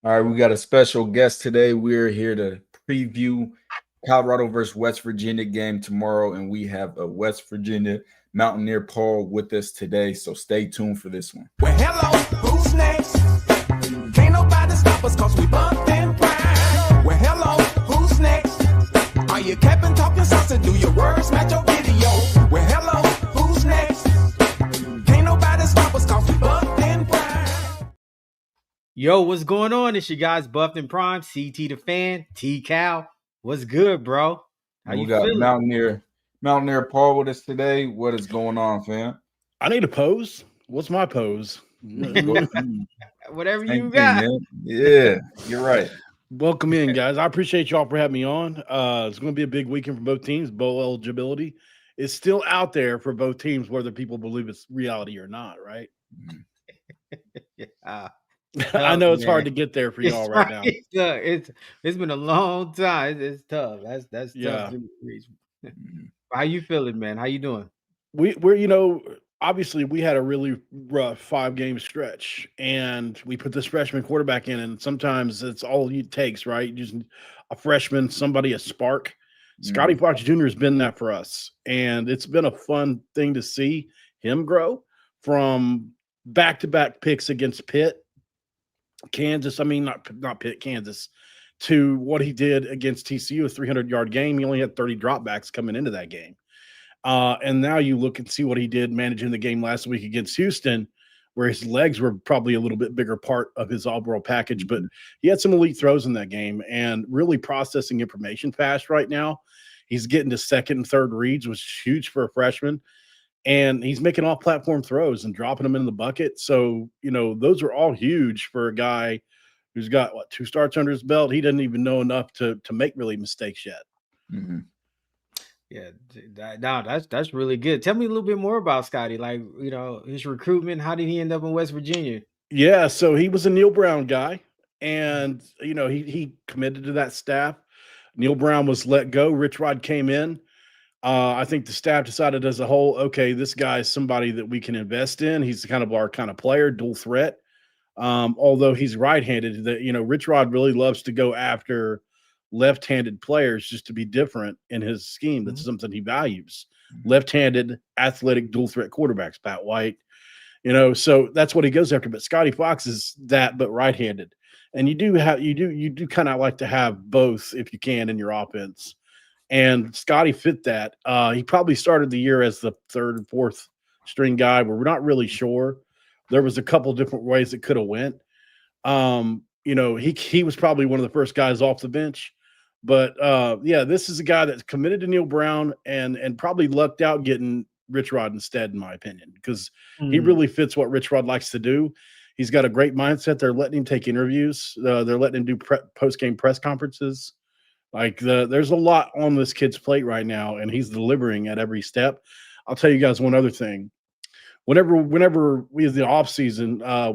All right, we got a special guest today. We're here to preview Colorado versus West Virginia game tomorrow, and we have a West Virginia Mountaineer Paul with us today. So stay tuned for this one. Well, hello, who's next? Can't nobody stop us cause we bumped and prime. Well, hello, who's next? Are you capping, talking sauce, and do your words match your video? Well, hello, who's next? Can't nobody stop us cause we bumped and prime. Yo, what's going on? It's your guys Buffed and Prime, CT the Fan, T Cal. What's good, bro? How We you got feeling? Mountaineer Paul with us today. What is going on, fam? I need a pose. What's my pose? Whatever Same you thing, got. man. Yeah, you're right. Welcome in, guys. I appreciate y'all for having me on. It's going to be a big weekend for both teams. Bowl eligibility is still out there for both teams, whether people believe it's reality or not, right? Yeah. I know it's man. hard to get there for y'all right now. It's been a long time. It's tough. That's Yeah. tough to reach. How you feeling, man? How you doing? We're obviously we had a really rough 5-game stretch, and we put this freshman quarterback in, and sometimes it's all it takes, right? Just a freshman, somebody, a spark. Scotty Fox Jr. has been that for us, and it's been a fun thing to see him grow from back-to-back picks against Pitt, Kansas. I mean, not Pitt, Kansas, to what he did against TCU, a 300-yard game. He only had 30 dropbacks coming into that game. And now you look and see what he did managing the game last week against Houston, where his legs were probably a little bit bigger part of his overall package, but he had some elite throws in that game and really processing information fast right now. He's getting to second and third reads, which is huge for a freshman. And he's making off-platform throws and dropping them in the bucket. So, those are all huge for a guy who's got, 2 starts under his belt. He doesn't even know enough to make really mistakes yet. Mm-hmm. Yeah, that's really good. Tell me a little bit more about Scotty. Like, his recruitment. How did he end up in West Virginia? Yeah, so he was a Neil Brown guy, and he committed to that staff. Neil Brown was let go. Rich Rod came in. I think the staff decided as a whole, okay, this guy is somebody that we can invest in. He's kind of our kind of player, dual threat. Although he's right-handed, Rich Rod really loves to go after left-handed players just to be different in his scheme. That's something he values. Left-handed, athletic, dual threat quarterbacks, Pat White. So that's what he goes after. But Scotty Fox is that, but right-handed. And you do kind of like to have both if you can in your offense. And Scotty fit that. He probably started the year as the third and fourth string guy, but we're not really sure. There was a couple different ways it could have went. He was probably one of the first guys off the bench. But this is a guy that's committed to Neil Brown and probably lucked out getting Rich Rod instead, in my opinion, because he really fits what Rich Rod likes to do. He's got a great mindset. They're letting him take interviews. They're letting him do post-game press conferences. There's a lot on this kid's plate right now, and he's delivering at every step. I'll tell you guys one other thing. Whenever we had the off season, I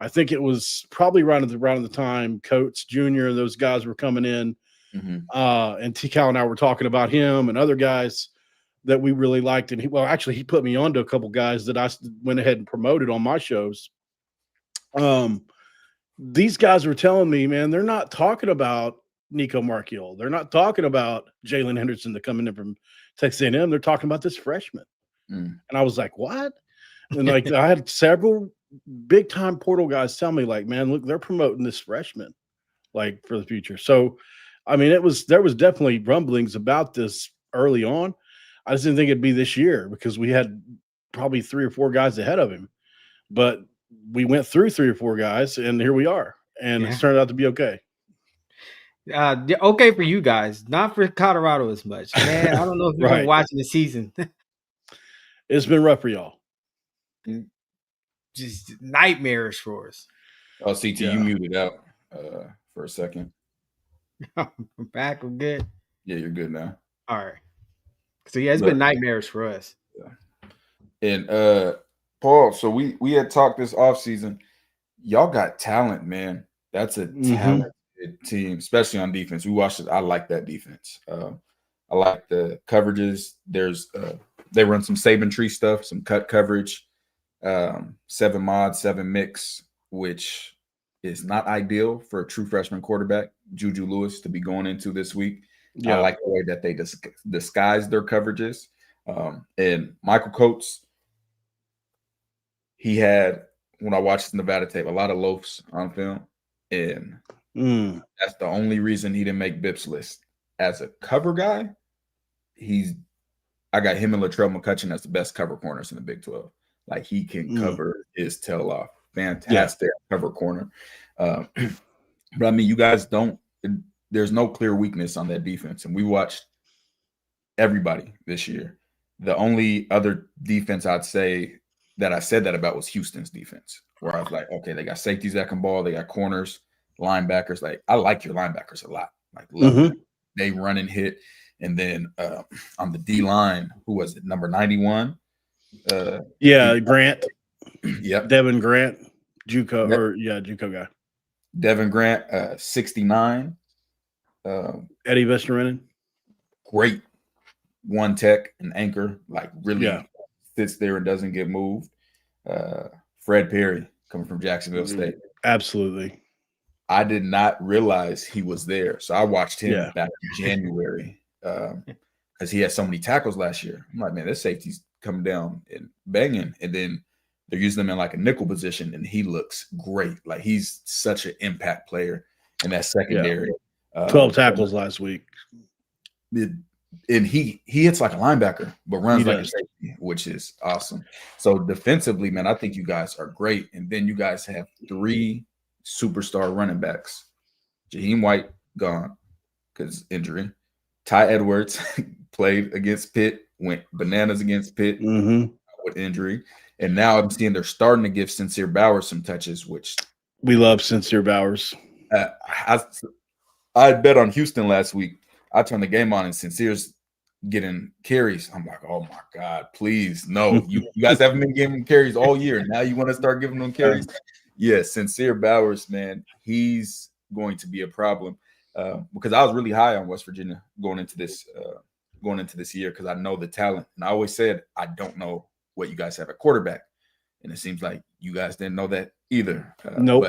think it was probably around the time Coates Jr. and those guys were coming in, and T. Cal and I were talking about him and other guys that we really liked. And he put me on to a couple guys that I went ahead and promoted on my shows. These guys were telling me, man, they're not talking about Nico Marchiol. They're not talking about Jalen Henderson that coming in from Texas A&M. They're talking about this freshman. And I was like, what? And I had several big time portal guys tell me, like, man, look, they're promoting this freshman, like, for the future. So, I mean, there was definitely rumblings about this early on. I just didn't think it'd be this year because we had probably 3 or 4 guys ahead of him, but we went through 3 or 4 guys and here we are. And it's turned out to be okay. Okay for you guys, not for Colorado as much, man. I don't know if you've been watching the season. It's been rough for y'all. Just nightmarish for us. Oh, CT, you muted out for a second. I'm back. We're good. Yeah, you're good now. All right. So it's been nightmarish for us. Yeah. And Paul, so we had talked this offseason. Y'all got talent, man. That's a talented team, especially on defense. We watched it. I like that defense. I like the coverages. They run some Saban tree stuff, some cut coverage, 7 mod, 7 mix, which is not ideal for a true freshman quarterback, Juju Lewis, to be going into this week. I Yeah. like the way that they disguise their coverages. And Michael Coates, he had, when I watched the Nevada tape, a lot of loafs on film. And that's the only reason he didn't make Bips list. As a cover guy, I got him and Latrell McCutcheon as the best cover corners in the Big 12. Like, he can cover his tail off. Fantastic cover corner. But I mean, you guys there's no clear weakness on that defense. And we watched everybody this year. The only other defense I'd say that I said that about was Houston's defense, where I was like, okay, they got safeties that can ball, they got corners, linebackers. Like, I like your linebackers a lot. Like, love them. They run and hit. And then on the D line, who was it? Number 91. Grant. Yep. Devin Grant, JUCO guy. Devin Grant, 69. Eddie Vesterinen. Great one tech and anchor, like really sits there and doesn't get moved. Fred Perry coming from Jacksonville State. Absolutely. I did not realize he was there. So I watched him back in January because he had so many tackles last year. I'm like, man, this safety's coming down and banging. And then they're using him in like a nickel position, and he looks great. Like, he's such an impact player in that secondary. 12 tackles last week. And he hits like a linebacker, but runs like a safety, which is awesome. So defensively, man, I think you guys are great. And then you guys have 3 superstar running backs. Jaheim White gone because injury. Ty Edwards played against Pitt, went bananas against Pitt with injury. And now I'm seeing they're starting to give Sincere Bowers some touches, which we love Sincere Bowers. I bet on Houston last week. I turned the game on and Sincere's getting carries. I'm like, oh my God, please. No, you guys haven't been giving carries all year. Now you want to start giving them carries? Yeah, Sincere Bowers, man, he's going to be a problem. Because I was really high on West Virginia going into this year because I know the talent. And I always said, I don't know what you guys have at quarterback. And it seems like you guys didn't know that either. Nope.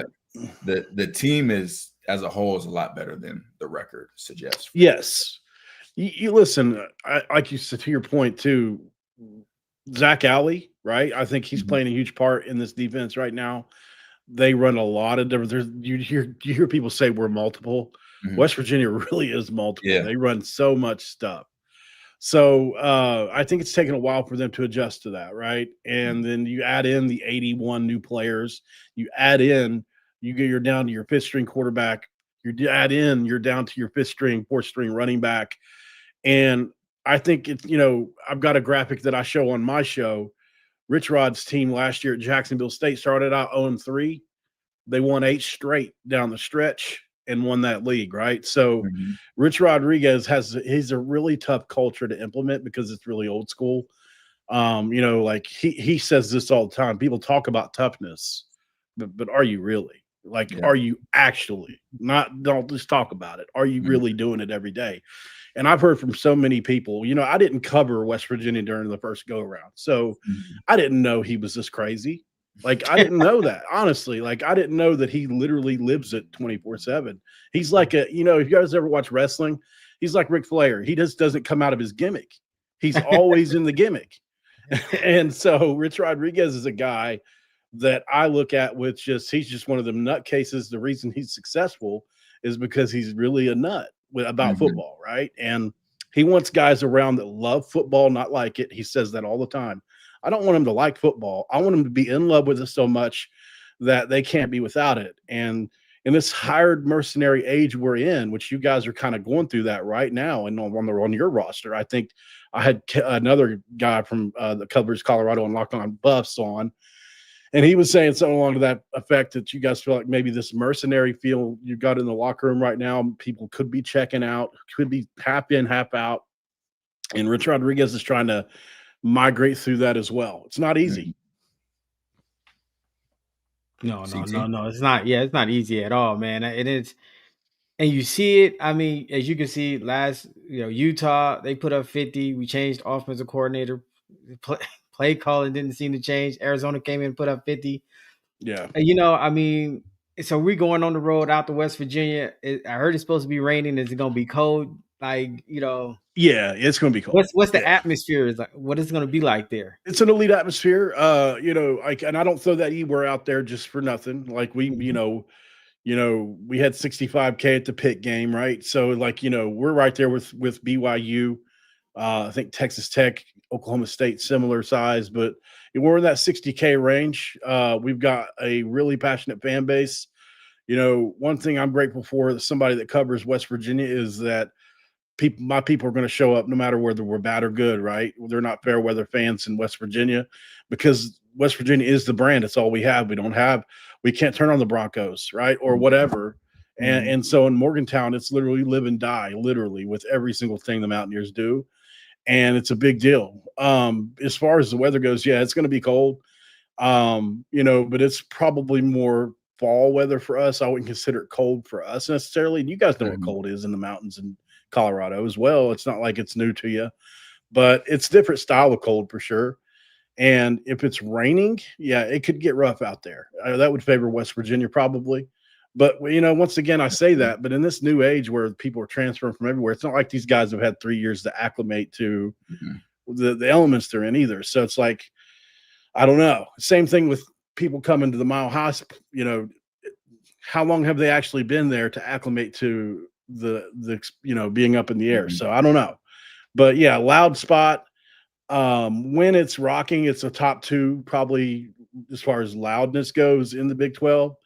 But the team is, as a whole, is a lot better than the record suggests. Yes. You listen, like you said, to your point too, Zach Alley, right? I think he's playing a huge part in this defense right now. They run a lot of different. You hear people say we're multiple. West Virginia really is multiple. Yeah. They run so much stuff. So I think it's taken a while for them to adjust to that, right? And then you add in the 81 new players. You add in, you're down to your 5th string quarterback. You're down to your 5th string, 4th string running back. And I think it's, I've got a graphic that I show on my show. Rich Rod's team last year at Jacksonville State started out 0-3. They won 8 straight down the stretch and won that league, right? So Rich Rodriguez he's a really tough culture to implement because it's really old school. Like he says this all the time. People talk about toughness, but are you really? Are you actually? Don't just talk about it. Are you really doing it every day? And I've heard from so many people, I didn't cover West Virginia during the first go around. So I didn't know he was this crazy. I didn't know that, honestly. I didn't know that he literally lives it 24/7. He's like if you guys ever watch wrestling, he's like Ric Flair. He just doesn't come out of his gimmick. He's always in the gimmick. And so Rich Rodriguez is a guy that I look at he's just one of them nutcases. The reason he's successful is because he's really a nut about football, right? And he wants guys around that love football, not like it. He says that all the time. I don't want him to like football. I want him to be in love with it so much that they can't be without it. And in this hired mercenary age we're in, which you guys are kind of going through that right now and on your roster, I think I had another guy from that covers Colorado and Locked On Buffs on, and he was saying something along to that effect that you guys feel like maybe this mercenary feel you got in the locker room right now, people could be checking out, could be half in, half out. And Rich Rodriguez is trying to migrate through that as well. It's not easy. No, it's not. Yeah, it's not easy at all, man. It is, and you see it. I mean, as you can see, Utah, they put up 50. We changed offensive coordinator. Play calling didn't seem to change. Arizona came in and put up 50. Yeah. And, I mean, So we're going on the road out to West Virginia. I heard it's supposed to be raining. Is it going to be cold? Like, Yeah, it's going to be cold. What's the Yeah. atmosphere is like? What is it going to be like there? It's an elite atmosphere. And I don't throw that E-word out there just for nothing. Like we had 65K at the Pitt game, right? So we're right there with BYU. I think Texas Tech, Oklahoma State, similar size, but we're in that 60K range. We've got a really passionate fan base. One thing I'm grateful for, somebody that covers West Virginia, is that my people are going to show up no matter whether we're bad or good, right? They're not fair weather fans in West Virginia, because West Virginia is the brand. It's all we have. We can't turn on the Broncos, right? Or whatever. And so in Morgantown, it's literally live and die, literally, with every single thing the Mountaineers do. And it's a big deal. As far as the weather goes, yeah, it's going to be cold. But it's probably more fall weather for us. I wouldn't consider it cold for us necessarily. And you guys know what cold is in the mountains in Colorado as well. It's not like it's new to you, but it's different style of cold for sure. And if it's raining, yeah, it could get rough out there. That would favor West Virginia probably. But, once again, I say that, but in this new age where people are transferring from everywhere, it's not like these guys have had 3 years to acclimate to the elements they're in either. So it's like, I don't know. Same thing with people coming to the Mile High. How long have they actually been there to acclimate to the being up in the air? So I don't know. But yeah, loud spot. When it's rocking, it's a top 2 probably as far as loudness goes in the Big 12.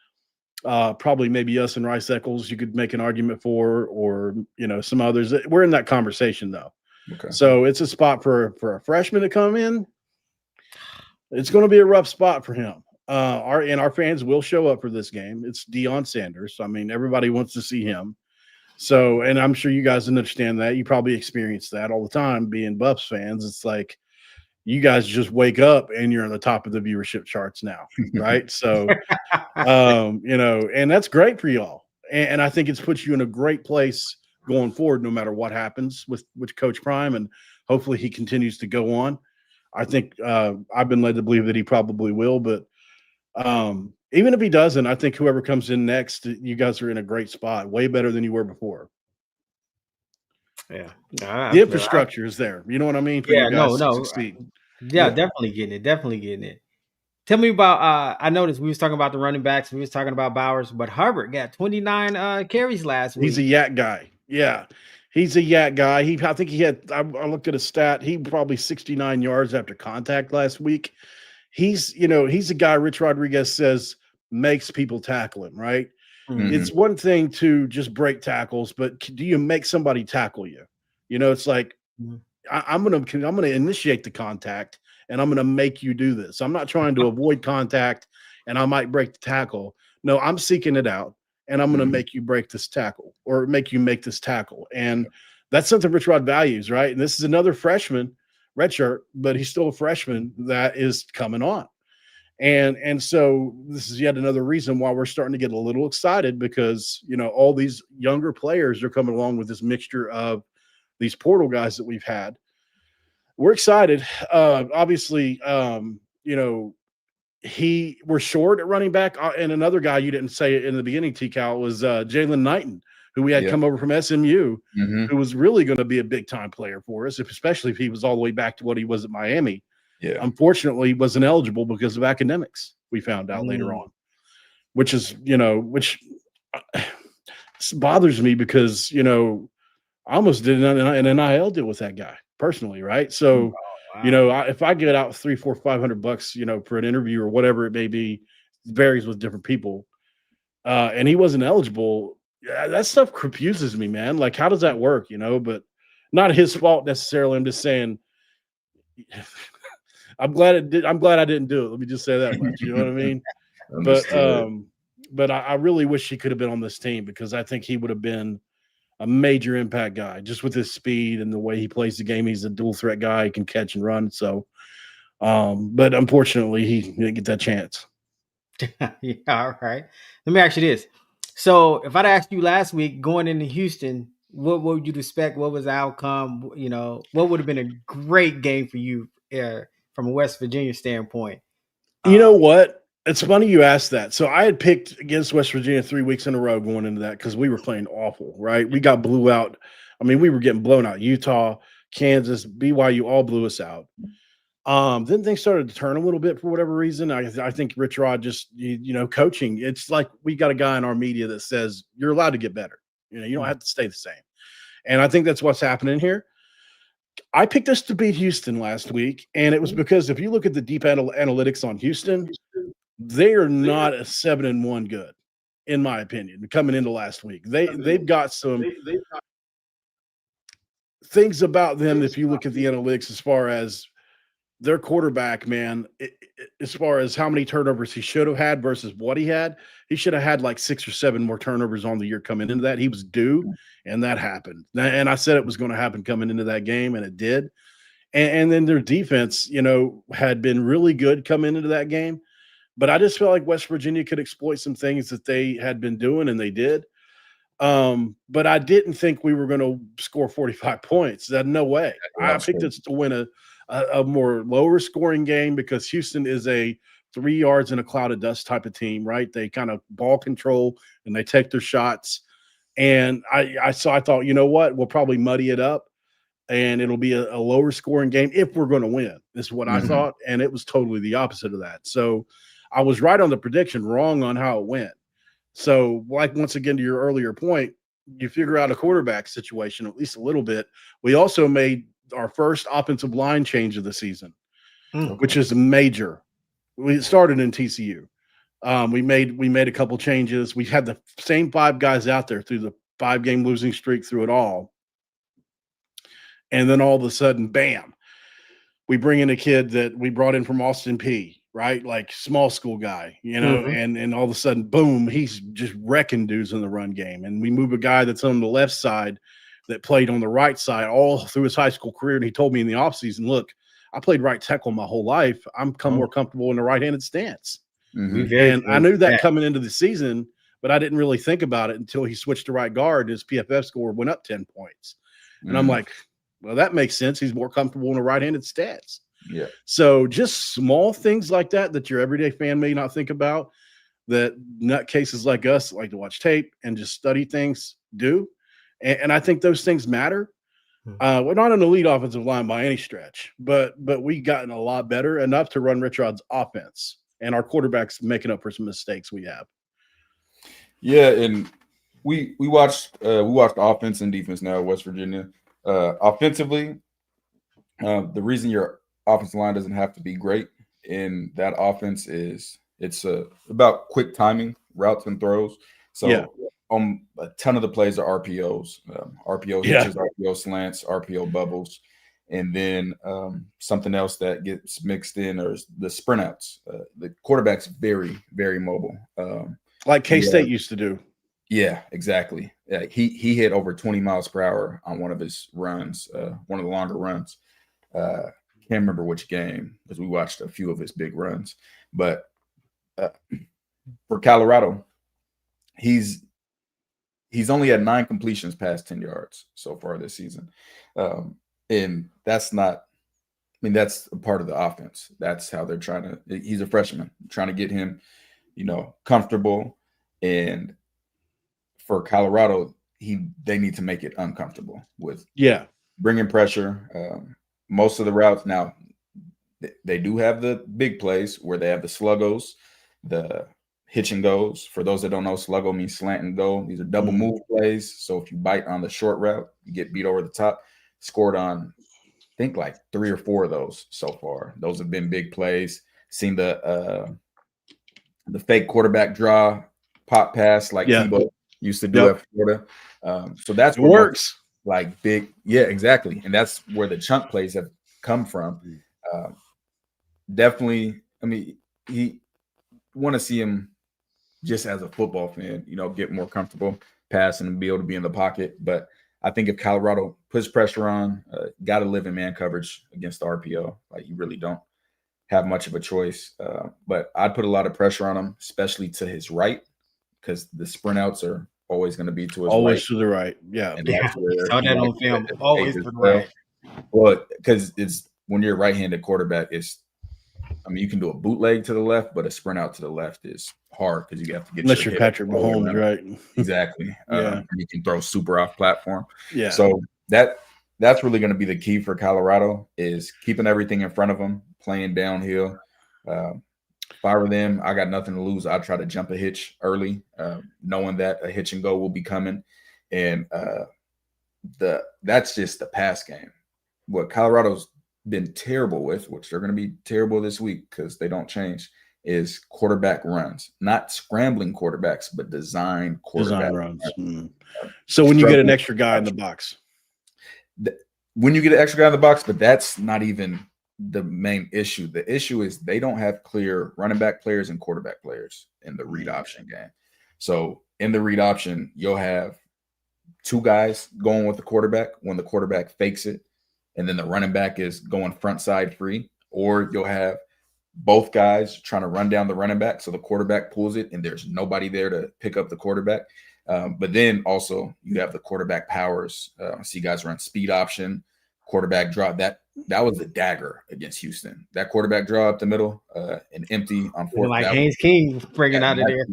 Probably maybe us and Rice Eccles you could make an argument for, or some others. We're in that conversation though. Okay. So it's a spot for a freshman to come in. It's going to be a rough spot for him. Our fans will show up for this game. It's Deion Sanders. I mean, everybody wants to see him. So, and I'm sure you guys understand that. You probably experience that all the time being Buffs fans. It's like you guys just wake up and you're on the top of the viewership charts now, right? So, and that's great for y'all. And I think it's put you in a great place going forward, no matter what happens with Coach Prime, and hopefully he continues to go on. I think I've been led to believe that he probably will, but even if he doesn't, I think whoever comes in next, you guys are in a great spot, way better than you were before. Yeah, the infrastructure is there. You know what I mean? For you guys to succeed. Yeah, definitely getting it. Tell me about. I noticed we was talking about the running backs. We was talking about Bowers, but Herbert got 29 carries last week. He's a yak guy. Yeah, he's a yak guy. I think he had. I looked at a stat. He probably 69 yards after contact last week. He's a guy Rich Rodriguez says makes people tackle him, right? Mm-hmm. It's one thing to just break tackles, but do you make somebody tackle you? It's like I'm gonna initiate the contact and I'm gonna make you do this. I'm not trying to avoid contact and I might break the tackle. No, I'm seeking it out and I'm gonna make you break this tackle or make you make this tackle. And that's something Rich Rod values, right? And this is another freshman, redshirt, but he's still a freshman that is coming on. And so this is yet another reason why we're starting to get a little excited, because all these younger players are coming along with this mixture of these portal guys that we've had. We're excited. Obviously, we're short at running back, and another guy you didn't say in the beginning, T-Cal, was Jalen Knighton, who we had come over from SMU, who was really going to be a big time player for us, especially if he was all the way back to what he was at Miami. Yeah. Unfortunately, wasn't eligible because of academics. We found out later on, which bothers me because I almost did an NIL deal with that guy personally, right? So, if I get out $300, $400, $500, for an interview or whatever it may be, it varies with different people, and he wasn't eligible. That stuff confuses me, man. Like, how does that work? But not his fault necessarily. I'm just saying. I'm glad I didn't do it. Let me just say that much. You know what I mean? But I really wish he could have been on this team, because I think he would have been a major impact guy just with his speed and the way he plays the game. He's a dual threat guy. He can catch and run. So, but unfortunately, he didn't get that chance. Yeah. All right. Let me ask you this. So if I'd asked you last week going into Houston, what would you expect? What was the outcome? What would have been a great game for you from a West Virginia standpoint? You know what? It's funny you asked that. So I had picked against West Virginia 3 weeks in a row going into that because we were playing awful, right? We got blew out. I mean, we were getting blown out. Utah, Kansas, BYU all blew us out. Then things started to turn a little bit for whatever reason. I think Rich Rod just, coaching. It's like we got a guy in our media that says you're allowed to get better. You don't have to stay the same. And I think that's what's happening here. I picked us to beat Houston last week, and it was because if you look at the deep analytics on Houston, they are not a 7-1 good, in my opinion, coming into last week. They've got some things about them, if you look at the analytics, as far as their quarterback, man, as far as how many turnovers he should have had versus what he had, he should have had like 6 or 7 more turnovers on the year coming into that. He was due, and that happened. And I said it was going to happen coming into that game, and it did. And then their defense, had been really good coming into that game. But I just felt like West Virginia could exploit some things that they had been doing, and they did. But I didn't think we were going to score 45 points. No way. I picked us to win a more lower scoring game because Houston is a 3 yards in a cloud of dust type of team, right? They kind of ball control and they take their shots. And I thought, you know what? We'll probably muddy it up and it'll be a lower scoring game if we're going to win. This is what I thought. And it was totally the opposite of that. So I was right on the prediction, wrong on how it went. So, like, once again, to your earlier point, you figure out a quarterback situation, at least a little bit. We also made our first offensive line change of the season, which is major. We started in TCU. We made a couple changes. We had the same 5 guys out there through the 5-game losing streak through it all. And then all of a sudden, bam, we bring in a kid that we brought in from Austin P, right? Like small school guy, and all of a sudden, boom, he's just wrecking dudes in the run game. And we move a guy that's on the left side that played on the right side all through his high school career. And he told me in the offseason, look, I played right tackle my whole life. I'm more comfortable in the right-handed stance. And I knew that coming into the season, but I didn't really think about it until he switched to right guard. His PFF score went up 10 points. And I'm like, well, that makes sense. He's more comfortable in the right-handed stance. Yeah. So just small things like that your everyday fan may not think about, that nutcases like us like to watch tape and just study things do. And I think those things matter. We're not an elite offensive line by any stretch, but we've gotten a lot better, enough to run Rich Rod's offense, and our quarterback's making up for some mistakes we have. Yeah, and we watched offense and defense now at West Virginia. Offensively, the reason your offensive line doesn't have to be great in that offense is it's about quick timing, routes and throws. So a ton of the plays are RPOs, RPO hitches, RPO slants, RPO bubbles, and then something else that gets mixed in are the sprint outs. The quarterback's very, very mobile. Like K-State used to do. Yeah, exactly. Yeah, he hit over 20 miles per hour on one of his runs, one of the longer runs. Can't remember which game because we watched a few of his big runs. But for Colorado, he's only had 9 completions past 10 yards so far this season. And that's not – I mean, that's a part of the offense. That's how they're trying to – he's a freshman, trying to get him, comfortable. And for Colorado, they need to make it uncomfortable with bringing pressure. Most of the routes now, they do have the big plays where they have the sluggos, the hitch and goes. For those that don't know, sluggo means slant and go. These are double move plays. So if you bite on the short route, you get beat over the top. Scored on, I think, like 3 or 4 of those so far. Those have been big plays. Seen the fake quarterback draw pop pass like Tebow used to do at Florida. So that's what works. Like big, exactly. And that's where the chunk plays have come from. Definitely, I mean, he want to see him just as a football fan, get more comfortable passing and be able to be in the pocket. But I think if Colorado puts pressure on, got to live in man coverage against the RPO. Like, you really don't have much of a choice. But I'd put a lot of pressure on him, especially to his right, because the sprint outs are always going to be to his always right. To the right. Yeah. And saw that on film. Always to the right. Well, because it's when you're a right-handed quarterback, it's I mean, you can do a bootleg to the left, but a sprint out to the left is hard because you have to get unless your you're hip Patrick all the way Mahomes, around. right? Exactly. Yeah. You can throw super off platform. Yeah. So that's really going to be the key for Colorado is keeping everything in front of them, playing downhill. If I were them, I got nothing to lose. I'd try to jump a hitch early, knowing that a hitch and go will be coming. And that's just the pass game. What Colorado's been terrible with, which they're going to be terrible this week because they don't change, is quarterback runs. Not scrambling quarterbacks, but design quarterback runs. So when you get an extra guy in the box. When you get an extra guy in the box, but that's not even the main issue. The issue is they don't have clear running back players and quarterback players in the read option game. So in the read option, you'll have two guys going with the quarterback when the quarterback fakes it, and then the running back is going front side free, or you'll have both guys trying to run down the running back. So the quarterback pulls it and there's nobody there to pick up the quarterback. But then also you have the quarterback powers. I see guys run speed option, quarterback draw. That was the dagger against Houston. That quarterback draw up the middle and empty on fourth. Like Haynes King bringing out of there.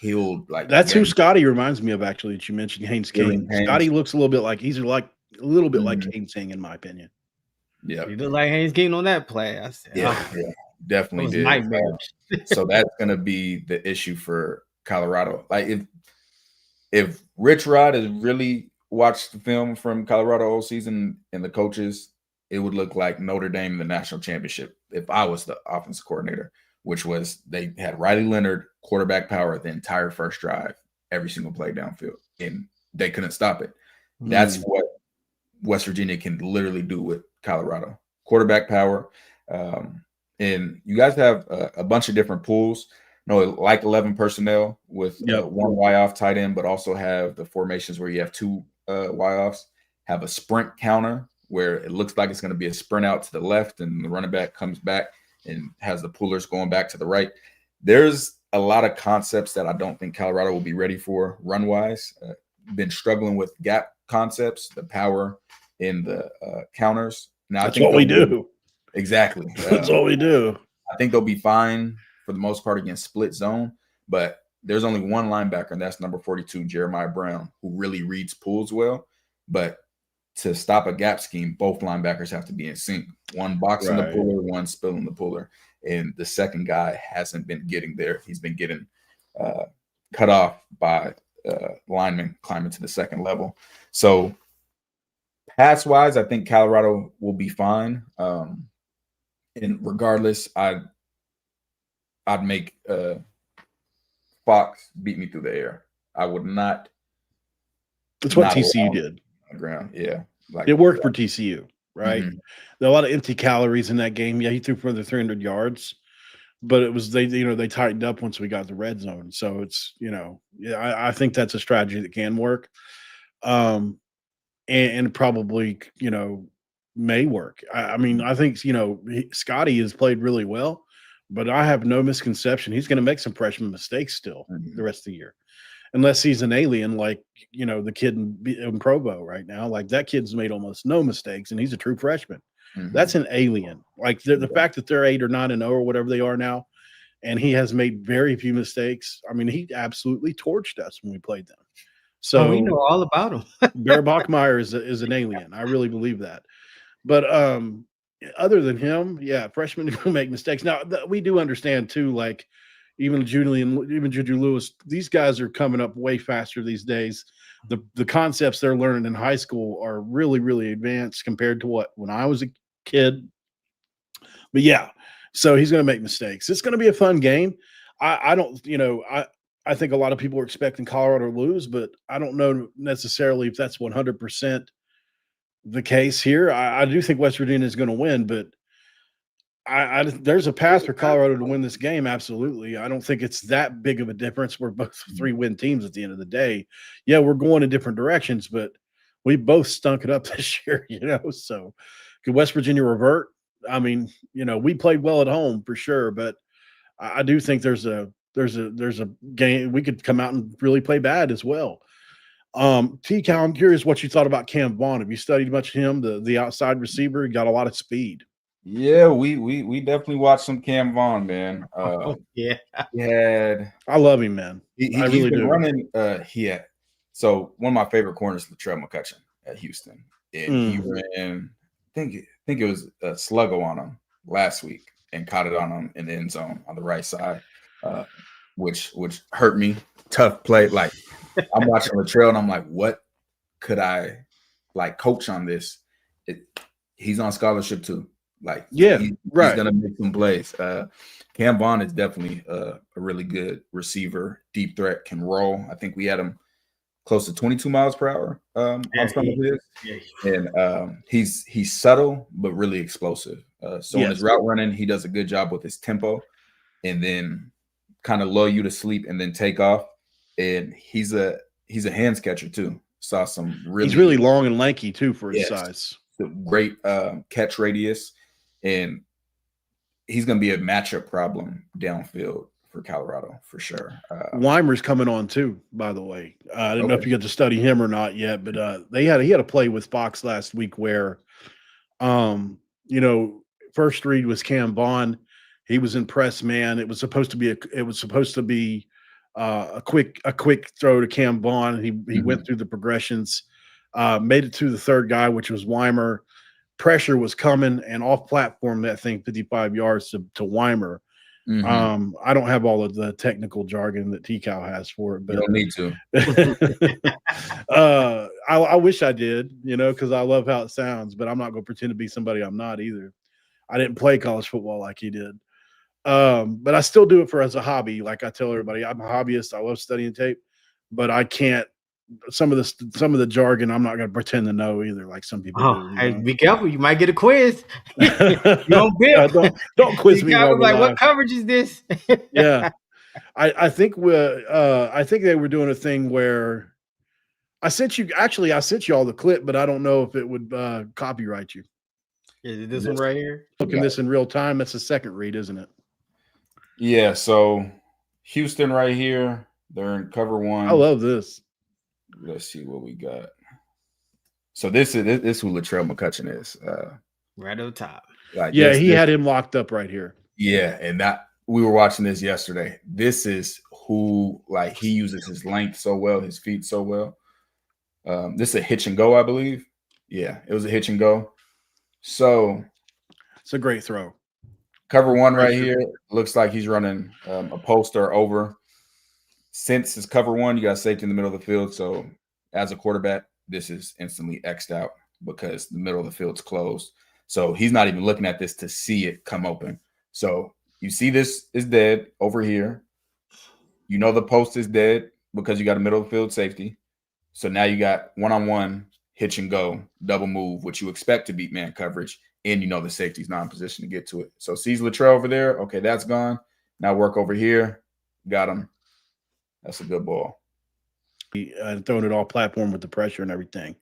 Killed like that's who Scotty reminds me of, actually, that you mentioned, Haynes King. Scotty looks a little bit like like Haynes King, in my opinion. Yeah, he looked like Haynes King on that play. I said, yeah, definitely did. Nightmares. So that's going to be the issue for Colorado. Like if Rich Rod has really watched the film from Colorado all season and the coaches, it would look like Notre Dame in the national championship if I was the offensive coordinator, which was they had Riley Leonard quarterback power the entire first drive, every single play downfield, and they couldn't stop it. That's what West Virginia can literally do with Colorado. Quarterback power. And you guys have a bunch of different pools. Like 11 personnel with one Y-off tight end, but also have the formations where you have two Y-offs, have a sprint counter where it looks like it's going to be a sprint out to the left and the running back comes back and has the pullers going back to the right. There's a lot of concepts that I don't think Colorado will be ready for run-wise. Been struggling with gap concepts, the power in the counters. Now, that's what we do. Exactly. That's what we do. I think they'll be fine for the most part against split zone, but there's only one linebacker, and that's number 42, Jeremiah Brown, who really reads pulls well. But to stop a gap scheme, both linebackers have to be in sync. One boxing the puller, one spilling the puller. And the second guy hasn't been getting there. He's been getting cut off by linemen climbing to the second level. So pass-wise, I think Colorado will be fine. And regardless, I'd make Fox beat me through the air. I would not. That's what TCU did. On the ground, yeah. Like, it worked for TCU, right? Mm-hmm. There are a lot of empty calories in that game. Yeah, he threw for the 300 yards, but it was they tightened up once we got the red zone. So it's I think that's a strategy that can work, and probably may work. I mean, I think Scotty has played really well, but I have no misconception he's going to make some freshman mistakes still the rest of the year, unless he's an alien like the kid in Provo right now. Like, that kid's made almost no mistakes, and he's a true freshman. Mm-hmm. That's an alien. Like the fact that they're 8 or 9-0 or whatever they are now, and he has made very few mistakes. I mean, he absolutely torched us when we played them. So we know all about him. Bear Bachmeier is an alien. I really believe that. But other than him, yeah, freshmen will make mistakes. Now, we do understand too, like even Juju Lewis, these guys are coming up way faster these days. The concepts they're learning in high school are really, really advanced compared to when I was a kid. But yeah, so he's going to make mistakes. It's going to be a fun game. I think a lot of people are expecting Colorado to lose, but I don't know necessarily if that's 100% the case here. I do think West Virginia is going to win, but there's a path for Colorado to win this game. Absolutely. I don't think it's that big of a difference. We're both 3-win teams at the end of the day. Yeah, we're going in different directions, but we both stunk it up this year, so could West Virginia revert? I mean, we played well at home for sure, but I do think there's a game we could come out and really play bad as well. T-Cal, I'm curious what you thought about Cam Vaughn. Have you studied much of him, the outside receiver? He got a lot of speed. Yeah, we definitely watched some Cam Vaughn, man. Yeah. He had I love him, man. I he's really been do. running. So one of my favorite corners is Latrell McCutcheon at Houston, and he ran. I think it was a sluggo on him last week and caught it on him in the end zone on the right side, which hurt me. Tough play. Like I'm watching Latrell and I'm like, what could I like coach on this? He's on scholarship too. Like he's gonna make some plays. Cam Vaughn is definitely a really good receiver, deep threat, can roll. I think we had him close to 22 miles per hour on some of his. And he's subtle but really explosive. So in his route running, he does a good job with his tempo, and then kind of lull you to sleep and then take off. And he's a hands catcher too. Saw some really. He's really long and lanky too for his size. Great catch radius, and he's going to be a matchup problem downfield for Colorado for sure. Weimer's coming on too, by the way. I don't know if you get to study him or not yet, but he had a play with Fox last week where, first read was Cam Vaughn. He was in press man. It was supposed to be a quick throw to Cam Vaughn. He went through the progressions, made it to the third guy, which was Weimer. Pressure was coming, and off platform that thing 55 yards to Weimer. I don't have all of the technical jargon that T-Cow has for it, but you don't need to. I wish I did, because I love how it sounds, but I'm not going to pretend to be somebody I'm not either. I didn't play college football like he did. But I still do it as a hobby. Like I tell everybody, I'm a hobbyist. I love studying tape, but I can't. Some of the jargon, I'm not going to pretend to know either, like some people do. Hey, be careful, you might get a quiz. You don't quiz me. Like, what coverage is this? Yeah, I think they were doing a thing where I sent you all the clip, but I don't know if it would copyright you. Is it this one right here? Looking this in real time. That's the second read, isn't it? Yeah. So Houston right here, they're in cover one. I love this. Let's see what we got. So this is who Latrell McCutcheon is. Right on top. Like he had him locked up right here. Yeah, and we were watching this yesterday. This is who, like, he uses his length so well, his feet so well. This is a hitch and go, I believe. Yeah, it was a hitch and go. So it's a great throw. Cover one right here. Looks like he's running a poster over. Since it's cover one, you got safety in the middle of the field. So as a quarterback, this is instantly X'd out because the middle of the field's closed. So he's not even looking at this to see it come open. So you see this is dead over here. You know the post is dead because you got a middle of the field safety. So now you got one-on-one, hitch and go, double move, which you expect to beat man coverage, and you know the safety's not in position to get to it. So sees Latrell over there. Okay, that's gone. Now work over here. Got him. That's a good ball. Throwing it all platform with the pressure and everything.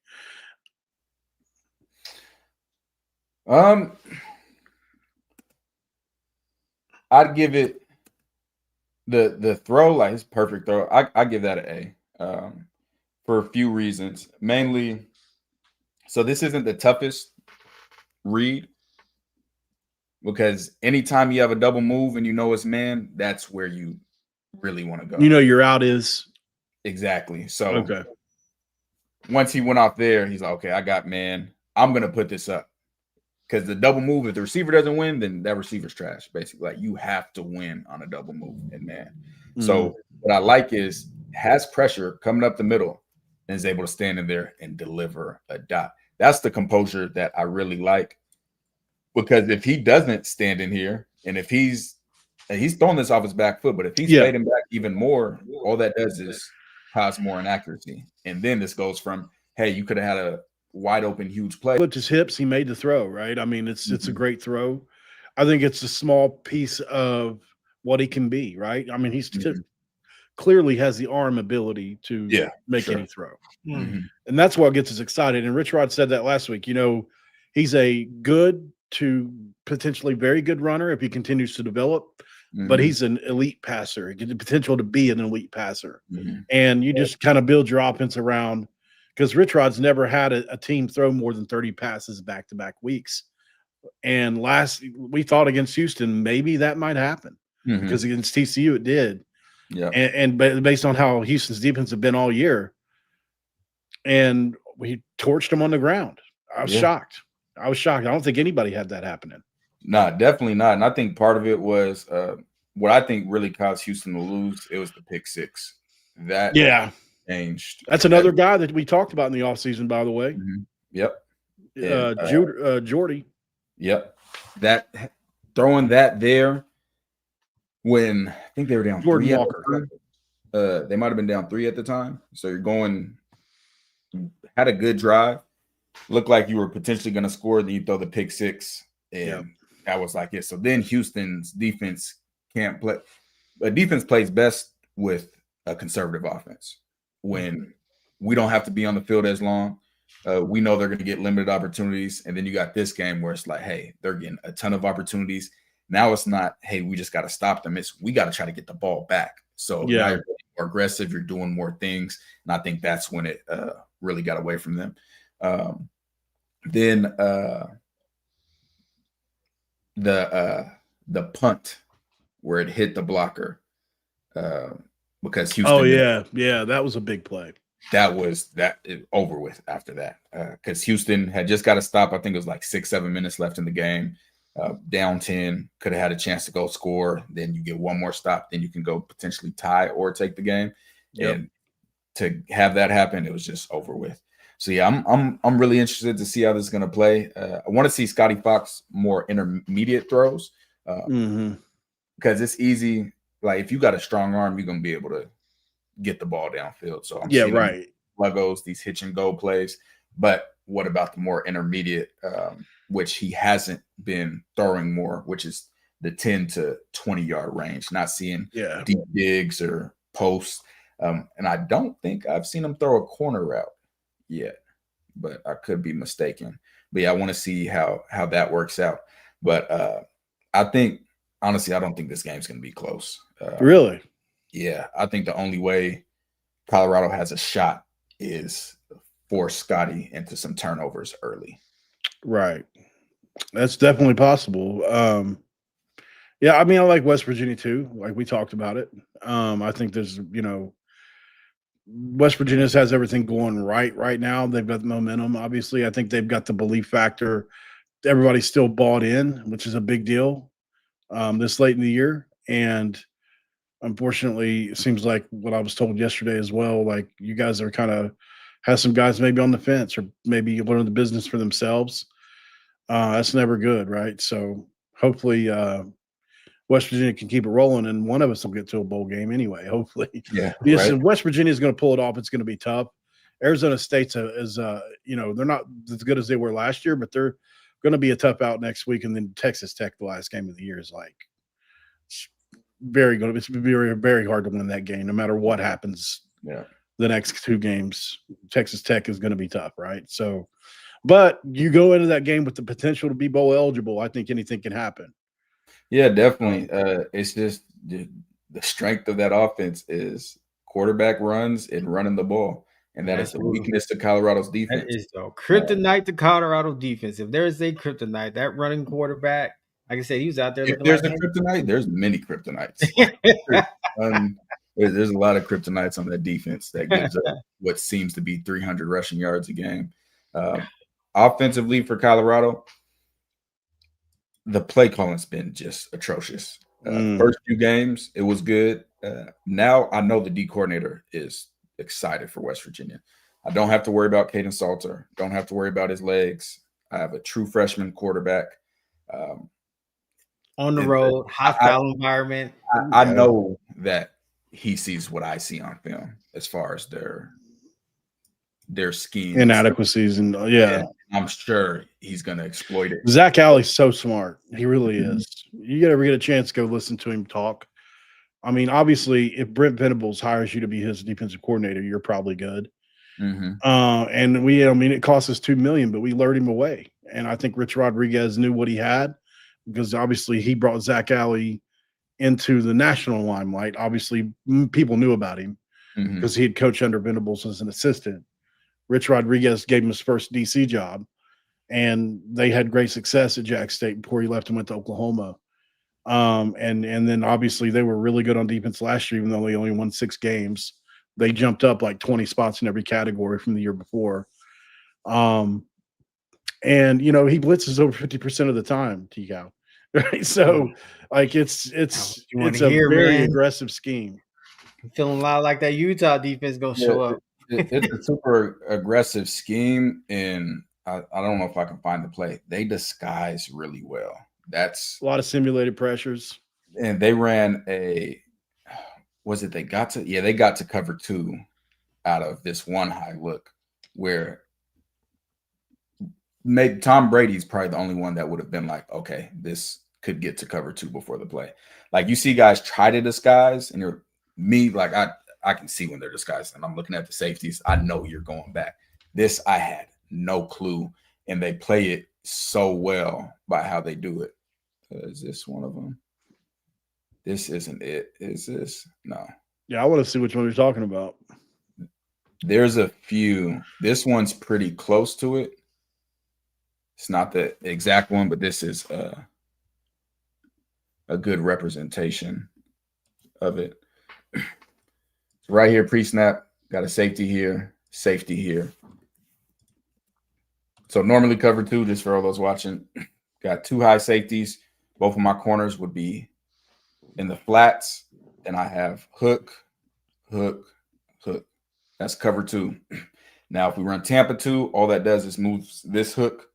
I'd give it the throw, like his perfect throw. I give that an A for a few reasons. Mainly, so this isn't the toughest read because anytime you have a double move and you know it's man, that's where you really want to go. Your out is exactly. So okay. Once he went off there, he's like, okay, I got man. I'm gonna put this up because the double move, if the receiver doesn't win, then that receiver's trash. Basically, like you have to win on a double move and man. So what I like is has pressure coming up the middle and is able to stand in there and deliver a dot. That's the composure that I really like because if he doesn't stand in here and if he's throwing this off his back foot, but if he's fading back even more, all that does is cause more inaccuracy. And then this goes from, hey, you could have had a wide open, huge play. Flipped his hips, he made the throw, right? I mean, it's a great throw. I think it's a small piece of what he can be, right? I mean, he's clearly has the arm ability to make any throw. And that's what gets us excited. And Rich Rod said that last week. He's a good to potentially very good runner if he continues to develop. But he's an elite passer. He has the potential to be an elite passer. And you just kind of build your offense around because Rich Rod's never had a team throw more than 30 passes back-to-back weeks. And we thought against Houston, maybe that might happen because against TCU it did. Yeah. And based on how Houston's defense have been all year, and we torched them on the ground. I was shocked. I don't think anybody had that happening. Nah, definitely not. And I think part of it was what I think really caused Houston to lose. It was the pick six. That changed. That's another guy that we talked about in the offseason, by the way. Yep. Jordy. Yep. That throwing that there when I think they were down Jordan 3 Walker. They might have been down 3 at the time. So you're had a good drive. Looked like you were potentially going to score. Then you throw the pick six. And that was like it. So then Houston's defense can't play. A defense plays best with a conservative offense when we don't have to be on the field as long. We know they're going to get limited opportunities. And then you got this game where it's like, hey, they're getting a ton of opportunities. Now it's not, hey, we just got to stop them. It's we got to try to get the ball back. So now you're getting more aggressive. You're doing more things. And I think that's when it really got away from them. Then the punt where it hit the blocker because Houston. Oh yeah, that was a big play. That was over with after that because Houston had just got to stop. I think it was like 6-7 minutes left in the game. Down 10, could have had a chance to go score. Then you get one more stop. Then you can go potentially tie or take the game. And to have that happen, it was just over with. So yeah, I'm really interested to see how this is going to play. I want to see Scotty Fox more intermediate throws because it's easy. Like if you got a strong arm, you're going to be able to get the ball downfield. So I'm seeing Legos, these hitch and go plays. But what about the more intermediate, which he hasn't been throwing more, which is the 10 to 20 yard range, not seeing deep digs or posts. And I don't think I've seen him throw a corner route yet, but I could be mistaken. But yeah, I want to see how that works out. But I think, honestly, I don't think this game's going to be close. Really? Yeah, I think the only way Colorado has a shot is force Scotty into some turnovers early. Right. That's definitely possible. Yeah, I mean, I like West Virginia too. Like we talked about it. I think there's, West Virginia has everything going right now. They've got the momentum. Obviously, I think they've got the belief factor. Everybody's still bought in, which is a big deal this late in the year. And unfortunately, it seems like what I was told yesterday as well, like you guys are kind of have some guys maybe on the fence or maybe learn the business for themselves. That's never good, right? So hopefully West Virginia can keep it rolling, and one of us will get to a bowl game anyway, hopefully. Yeah, because if West Virginia is going to pull it off, it's going to be tough. Arizona State's they're not as good as they were last year, but they're going to be a tough out next week. And then Texas Tech, the last game of the year, is like it's very very hard to win that game, no matter what happens. Yeah, the next 2 games, Texas Tech is going to be tough, right? So, but you go into that game with the potential to be bowl eligible. I think anything can happen. Yeah, definitely. It's just the strength of that offense is quarterback runs and running the ball. And that is a weakness to Colorado's defense. That is the kryptonite to Colorado defense. If there is a kryptonite, that running quarterback, like I said, he was out there. If there's a kryptonite, there's many kryptonites. There's a lot of kryptonites on that defense that gives up what seems to be 300 rushing yards a game. Offensively for Colorado, the play calling's been just atrocious. First 2 games, it was good. Now I know the D coordinator is excited for West Virginia. I don't have to worry about Caden Salter. Don't have to worry about his legs. I have a true freshman quarterback. On the road, hostile environment. I know that he sees what I see on film as far as their scheme inadequacies and I'm sure he's going to exploit it. Zach Alley's so smart. He really is. You ever get a chance to go listen to him talk? I mean, obviously, if Brent Venables hires you to be his defensive coordinator, you're probably good. And it cost us $2 million, but we lured him away. And I think Rich Rodriguez knew what he had because obviously he brought Zach Alley into the national limelight. Obviously, people knew about him because he had coached under Venables as an assistant. Rich Rodriguez gave him his first DC job. and they had great success at Jack State before he left and went to Oklahoma. And then obviously they were really good on defense last year, even though they only won 6 games. They jumped up like 20 spots in every category from the year before. And he blitzes over 50% of the time, T-Cow. Right. So like it's a very aggressive scheme. I'm feeling a lot like that Utah defense gonna show up. It's a super aggressive scheme, and I don't know if I can find the play. They disguise really well. That's a lot of simulated pressures. And they ran they got to cover 2 out of this one high look where maybe Tom Brady's probably the only one that would have been like, okay, this could get to cover 2 before the play. Like you see guys try to disguise, and I can see when they're disguising. I'm looking at the safeties. I know you're going back. This I had no clue, and they play it so well by how they do it. Is this one of them? This isn't it. Is this? No. Yeah, I want to see which one you're talking about. There's a few. This one's pretty close to it. It's not the exact one, but this is a good representation of it. Right here, pre-snap, got a safety here, safety here. So normally cover 2, just for all those watching. Got 2 high safeties. Both of my corners would be in the flats, and I have hook, hook, hook. That's cover 2. Now, if we run Tampa 2, all that does is moves this hook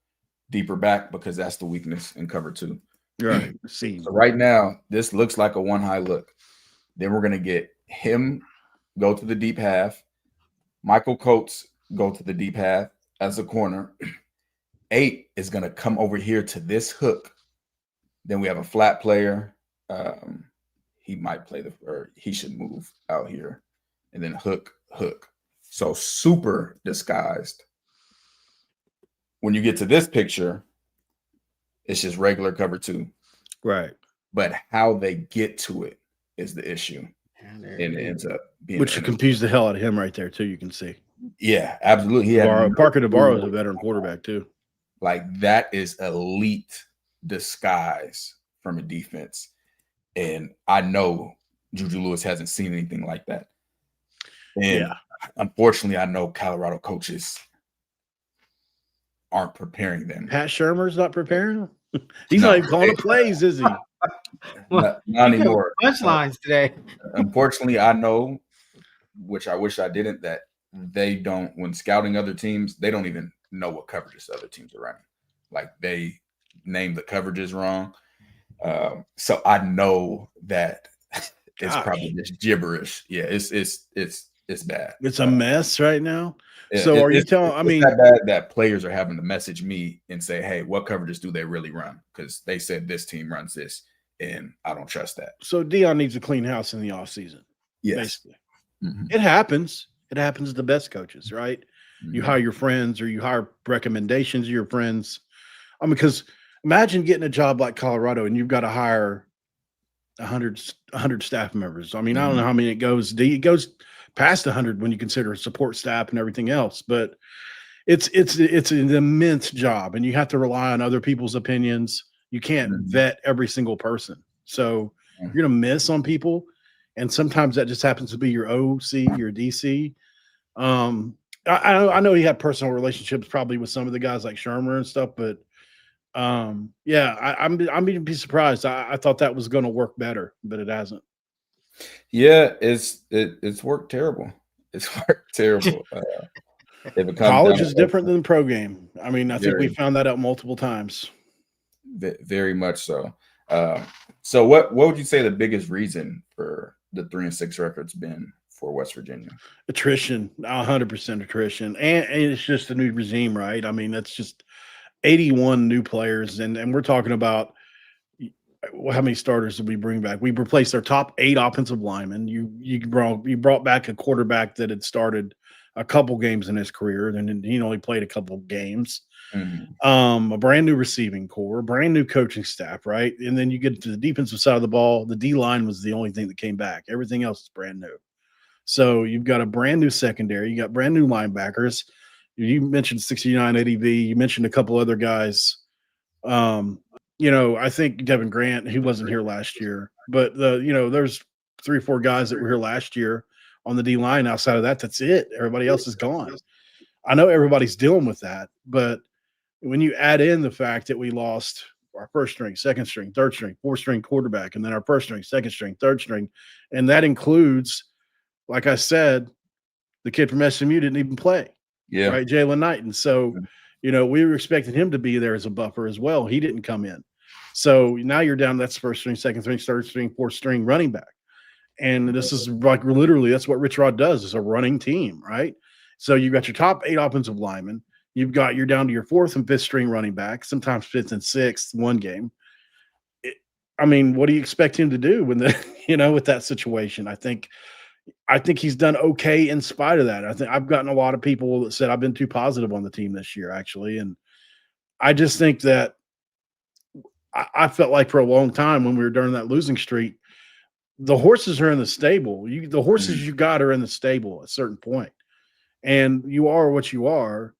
deeper back because that's the weakness in cover 2. Right. So right now, this looks like a one high look. Then we're going to get him go to the deep half. Michael Coates go to the deep half as a corner. 8 is going to come over here to this hook. Then we have a flat player. He might play he should move out here. And then hook, hook. So super disguised. When you get to this picture, it's just regular cover 2. Right. But how they get to it is the issue. And it ends up being which confused the hell out of him right there, too, you can see. Yeah, absolutely. Parker Navarro is a veteran quarterback, too. Like, that is elite disguise from a defense. And I know Juju Lewis hasn't seen anything like that. And unfortunately, I know Colorado coaches aren't preparing them. Pat Shermer's not preparing them? He's not even calling the plays, is he? Not anymore. Punchlines today. Unfortunately, I know, which I wish I didn't, that they don't, when scouting other teams, they don't even know what coverages other teams are running. Like, they name the coverages wrong. So I know that it's probably just gibberish. Yeah, it's bad. It's a mess right now. So are you telling? I mean, that players are having to message me and say, "Hey, what coverages do they really run?" Because they said this team runs this, and I don't trust that. So Dion needs a clean house in the offseason. Yes, basically, it happens. It happens to the best coaches, right? You hire your friends, or you hire recommendations of your friends. I mean, because imagine getting a job like Colorado, and you've got to hire 100 staff members. I mean, I don't know how many it goes. It goes past 100 when you consider support staff and everything else, but it's an immense job, and you have to rely on other people's opinions. You can't vet every single person, so you're gonna miss on people, and sometimes that just happens to be your OC, your DC. I know he had personal relationships probably with some of the guys like Shermer and stuff, but I'm going be surprised. I thought that was going to work better, but it hasn't. Yeah, it's worked terrible. It's worked terrible. College is different than the pro game. I mean, I think we found that out multiple times. Very much so. So what would you say the biggest reason for the 3-6 record's been for West Virginia? Attrition, 100% attrition, and it's just a new regime, right? I mean, that's just 81 new players, and we're talking about how many starters did we bring back? We replaced our top 8 offensive linemen. You brought back a quarterback that had started a couple games in his career, and he only played a couple games. A brand new receiving core, brand new coaching staff, right? And then you get to the defensive side of the ball. The D line was the only thing that came back. Everything else is brand new. So you've got a brand new secondary. You got brand new linebackers. You mentioned 69 ADV. You mentioned a couple other guys. I think Devin Grant, he wasn't here last year, but there's 3 or 4 guys that were here last year on the D line. Outside of that, that's it. Everybody else is gone. I know everybody's dealing with that, but when you add in the fact that we lost our first string, second string, third string, fourth string quarterback, and then our first string, second string, third string, and that includes, like I said, the kid from SMU didn't even play. Yeah. Right, Jalen Knight. And so, we were expecting him to be there as a buffer as well. He didn't come in. So now you're down, that's first string, second string, third string, fourth string running back. And this is like literally that's what Rich Rod does, is a running team, right? So you've got your top 8 offensive linemen. You're down to your fourth and fifth string running back, sometimes fifth and sixth one game. What do you expect him to do when with that situation? I think he's done okay in spite of that. I think I've gotten a lot of people that said I've been too positive on the team this year, actually. And I just think that I felt like for a long time when we were during that losing streak, the horses are in the stable. The horses you got are in the stable at a certain point. And you are what you are.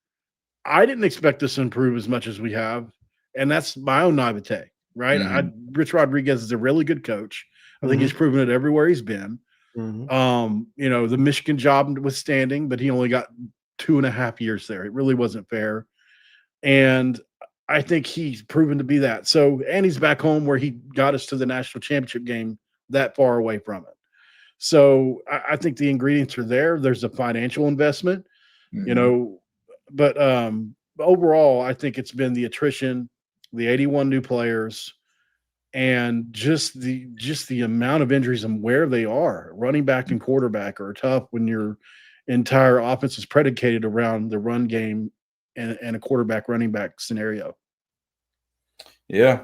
I didn't expect us to improve as much as we have. And that's my own naivete, right? Rich Rodriguez is a really good coach. I think he's proven it everywhere he's been. The Michigan job notwithstanding, but he only got 2.5 years there. It really wasn't fair. And I think he's proven to be that. So, and he's back home where he got us to the national championship game that far away from it. So I think the ingredients are there. There's a financial investment, but overall, I think it's been the attrition, the 81 new players, and just the amount of injuries and where they are. Running back and quarterback are tough when your entire offense is predicated around the run game and a quarterback running back scenario. Yeah.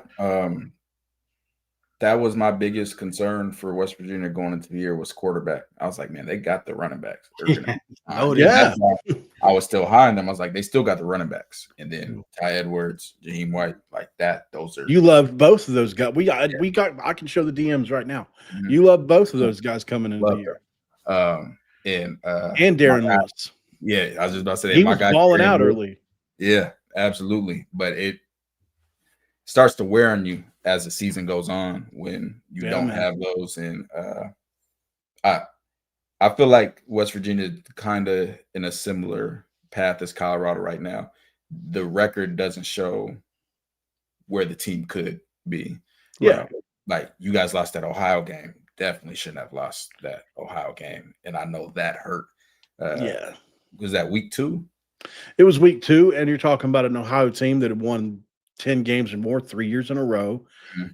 That was my biggest concern for West Virginia going into the year was quarterback. I was like, man, they got the running backs. I was still high on them. I was like, they still got the running backs. And then Ty Edwards, Jaheim White, like that. Those are. You love both of those guys. I can show the DMs right now. You love both of those guys coming into the year. And Darren Lewis. Yeah, I was just about to say he was balling out early. Yeah, absolutely. But it starts to wear on you as the season goes on when you don't have those. And I feel like West Virginia kind of in a similar path as Colorado right now. The record doesn't show where the team could be. Yeah. Like you guys lost that Ohio game. Definitely shouldn't have lost that Ohio game. And I know that hurt. Was that week 2? It was week 2. And you're talking about an Ohio team that had won 10 games or more 3 years in a row,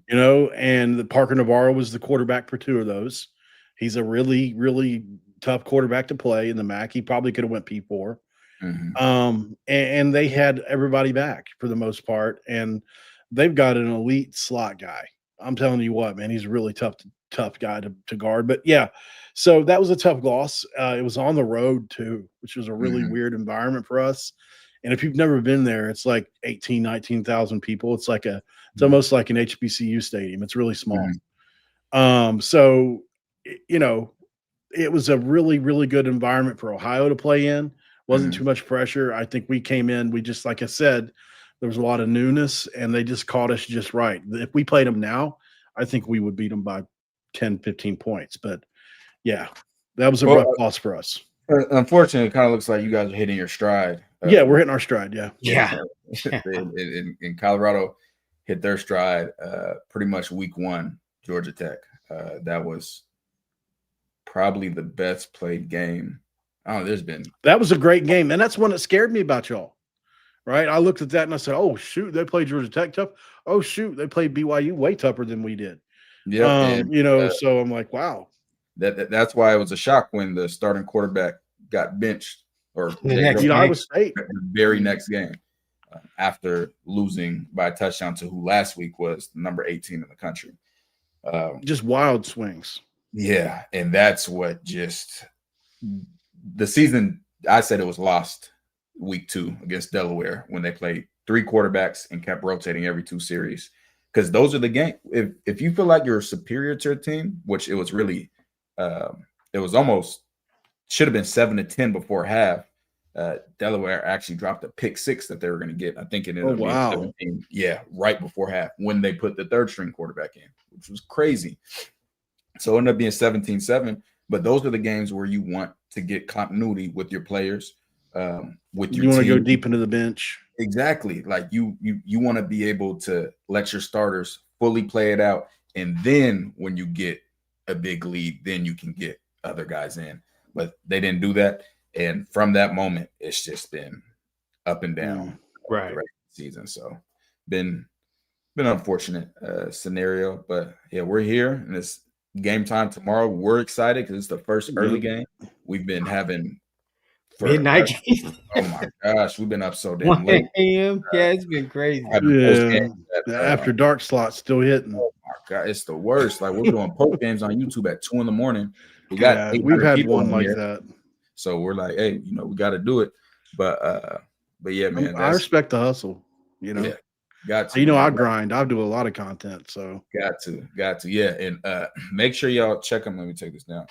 and the Parker Navarro was the quarterback for 2 of those. He's a really, really tough quarterback to play in the MAC. He probably could have went P4. And they had everybody back for the most part. And they've got an elite slot guy. I'm telling you what, man, he's a really tough guy to guard. But yeah, so that was a tough loss. It was on the road too, which was a really weird environment for us. And if you've never been there, it's like 18, 19,000 people. It's almost like an HBCU stadium. It's really small. So, it was a really, really good environment for Ohio to play in. Wasn't too much pressure. I think we came in, like I said, there was a lot of newness and they just caught us just right. If we played them now, I think we would beat them by 10, 15 points. But yeah, that was a rough loss for us. Unfortunately, it kind of looks like you guys are hitting your stride. Yeah, we're hitting our stride. Yeah. In Colorado, hit their stride pretty much week 1, Georgia Tech. That was probably the best played game. That was a great game. And that's one that scared me about y'all. Right? I looked at that and I said, oh, shoot, they played Georgia Tech tough. Oh, shoot, they played BYU way tougher than we did. Yeah. So I'm like, wow. That's why it was a shock when the starting quarterback got benched or Iowa State the very next game after losing by a touchdown to who last week was number 18 in the country. Just wild swings. Yeah, and that's what the season. I said it was lost week 2 against Delaware when they played 3 quarterbacks and kept rotating every 2 series. Because those are the game. If you feel like you're superior to a team, which it was really, it was almost should have been 7-10 before half. Delaware actually dropped a pick 6 that they were going to get. I think it ended up being wow. 17. Yeah, right before half when they put the third string quarterback in, which was crazy. So it ended up being 17-7. But those are the games where you want to get continuity with your players, with your You want to team. go deep into the bench. Exactly. Like you want to be able to let your starters fully play it out. And then when you get a big lead, then you can get other guys in. But they didn't do that. And from that moment, it's just been up and down the rest of the season. So been unfortunate scenario. But yeah, we're here and it's game time tomorrow. We're excited because it's the first early game. We've been having midnight game. Oh my gosh, we've been up so damn 1 late. a.m. Yeah, it's been crazy. The after dark slot still hitting. Oh my god, it's the worst. Like we're doing post games on YouTube at 2 a.m. We got we've had one like that. So we're like, hey, we got to do it. But yeah, man, I respect the hustle. Yeah, got to. I grind. I do a lot of content, so got to. Yeah, and make sure y'all check them. Let me take this down.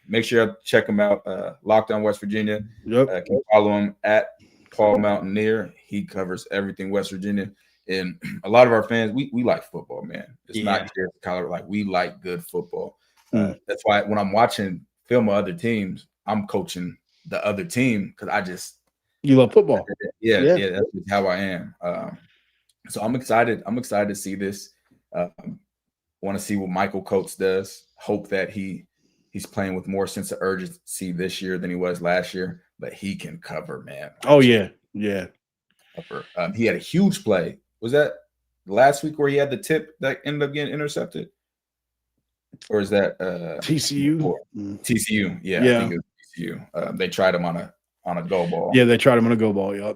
Make sure y'all check them out. Lockdown West Virginia. Yep. Can follow him at Paul Mountaineer. He covers everything West Virginia. And a lot of our fans, we like football, man. It's not just Colorado. Like we like good football. That's why when I'm watching film of other teams, I'm coaching the other team because I just you love football. Yeah, that's just how I am. So I'm excited. I'm excited to see this. Want to see what Michael Coates does. Hope that he's playing with more sense of urgency this year than he was last year. But he can cover, man. Oh yeah. Cover. He had a huge play. Was that last week where he had the tip that ended up getting intercepted? Or is that TCU? TCU, yeah. I think it was TCU. They tried him on a go ball. Yeah, they tried him on a go ball. Yeah.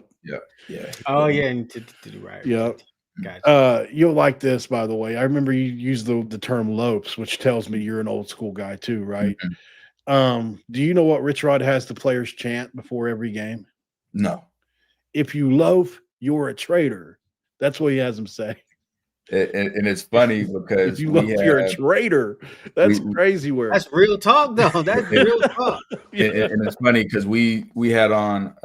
Oh yeah, and to the right. Yep. Gotcha. You'll like this, by the way. I remember you used the term lopes, which tells me you're an old school guy too, right? Mm-hmm. Do you know what Rich Rod has the players chant before every game? No. If you loaf, you're a traitor. That's what he has them say. And it's funny because if you loaf, you're a traitor. That's crazy word. That's real talk, though. That's real talk. And it's funny because we had on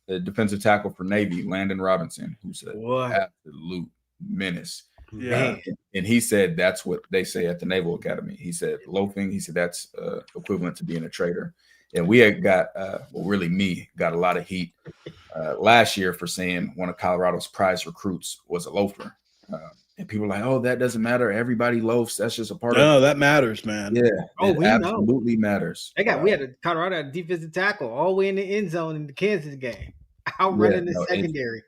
the defensive tackle for Navy, Landon Robinson, who's an absolute menace. Yeah. And he said that's what they say at the Naval Academy. He said loafing. He said that's equivalent to being a traitor. And we had got, got a lot of heat last year for saying one of Colorado's prize recruits was a loafer. And people are like, oh, that doesn't matter. Everybody loafs. That's just a part of it. No, that matters, man. Yeah. We absolutely matters. We had Colorado had a defensive tackle all the way in the end zone in the Kansas game. Outrunning the secondary.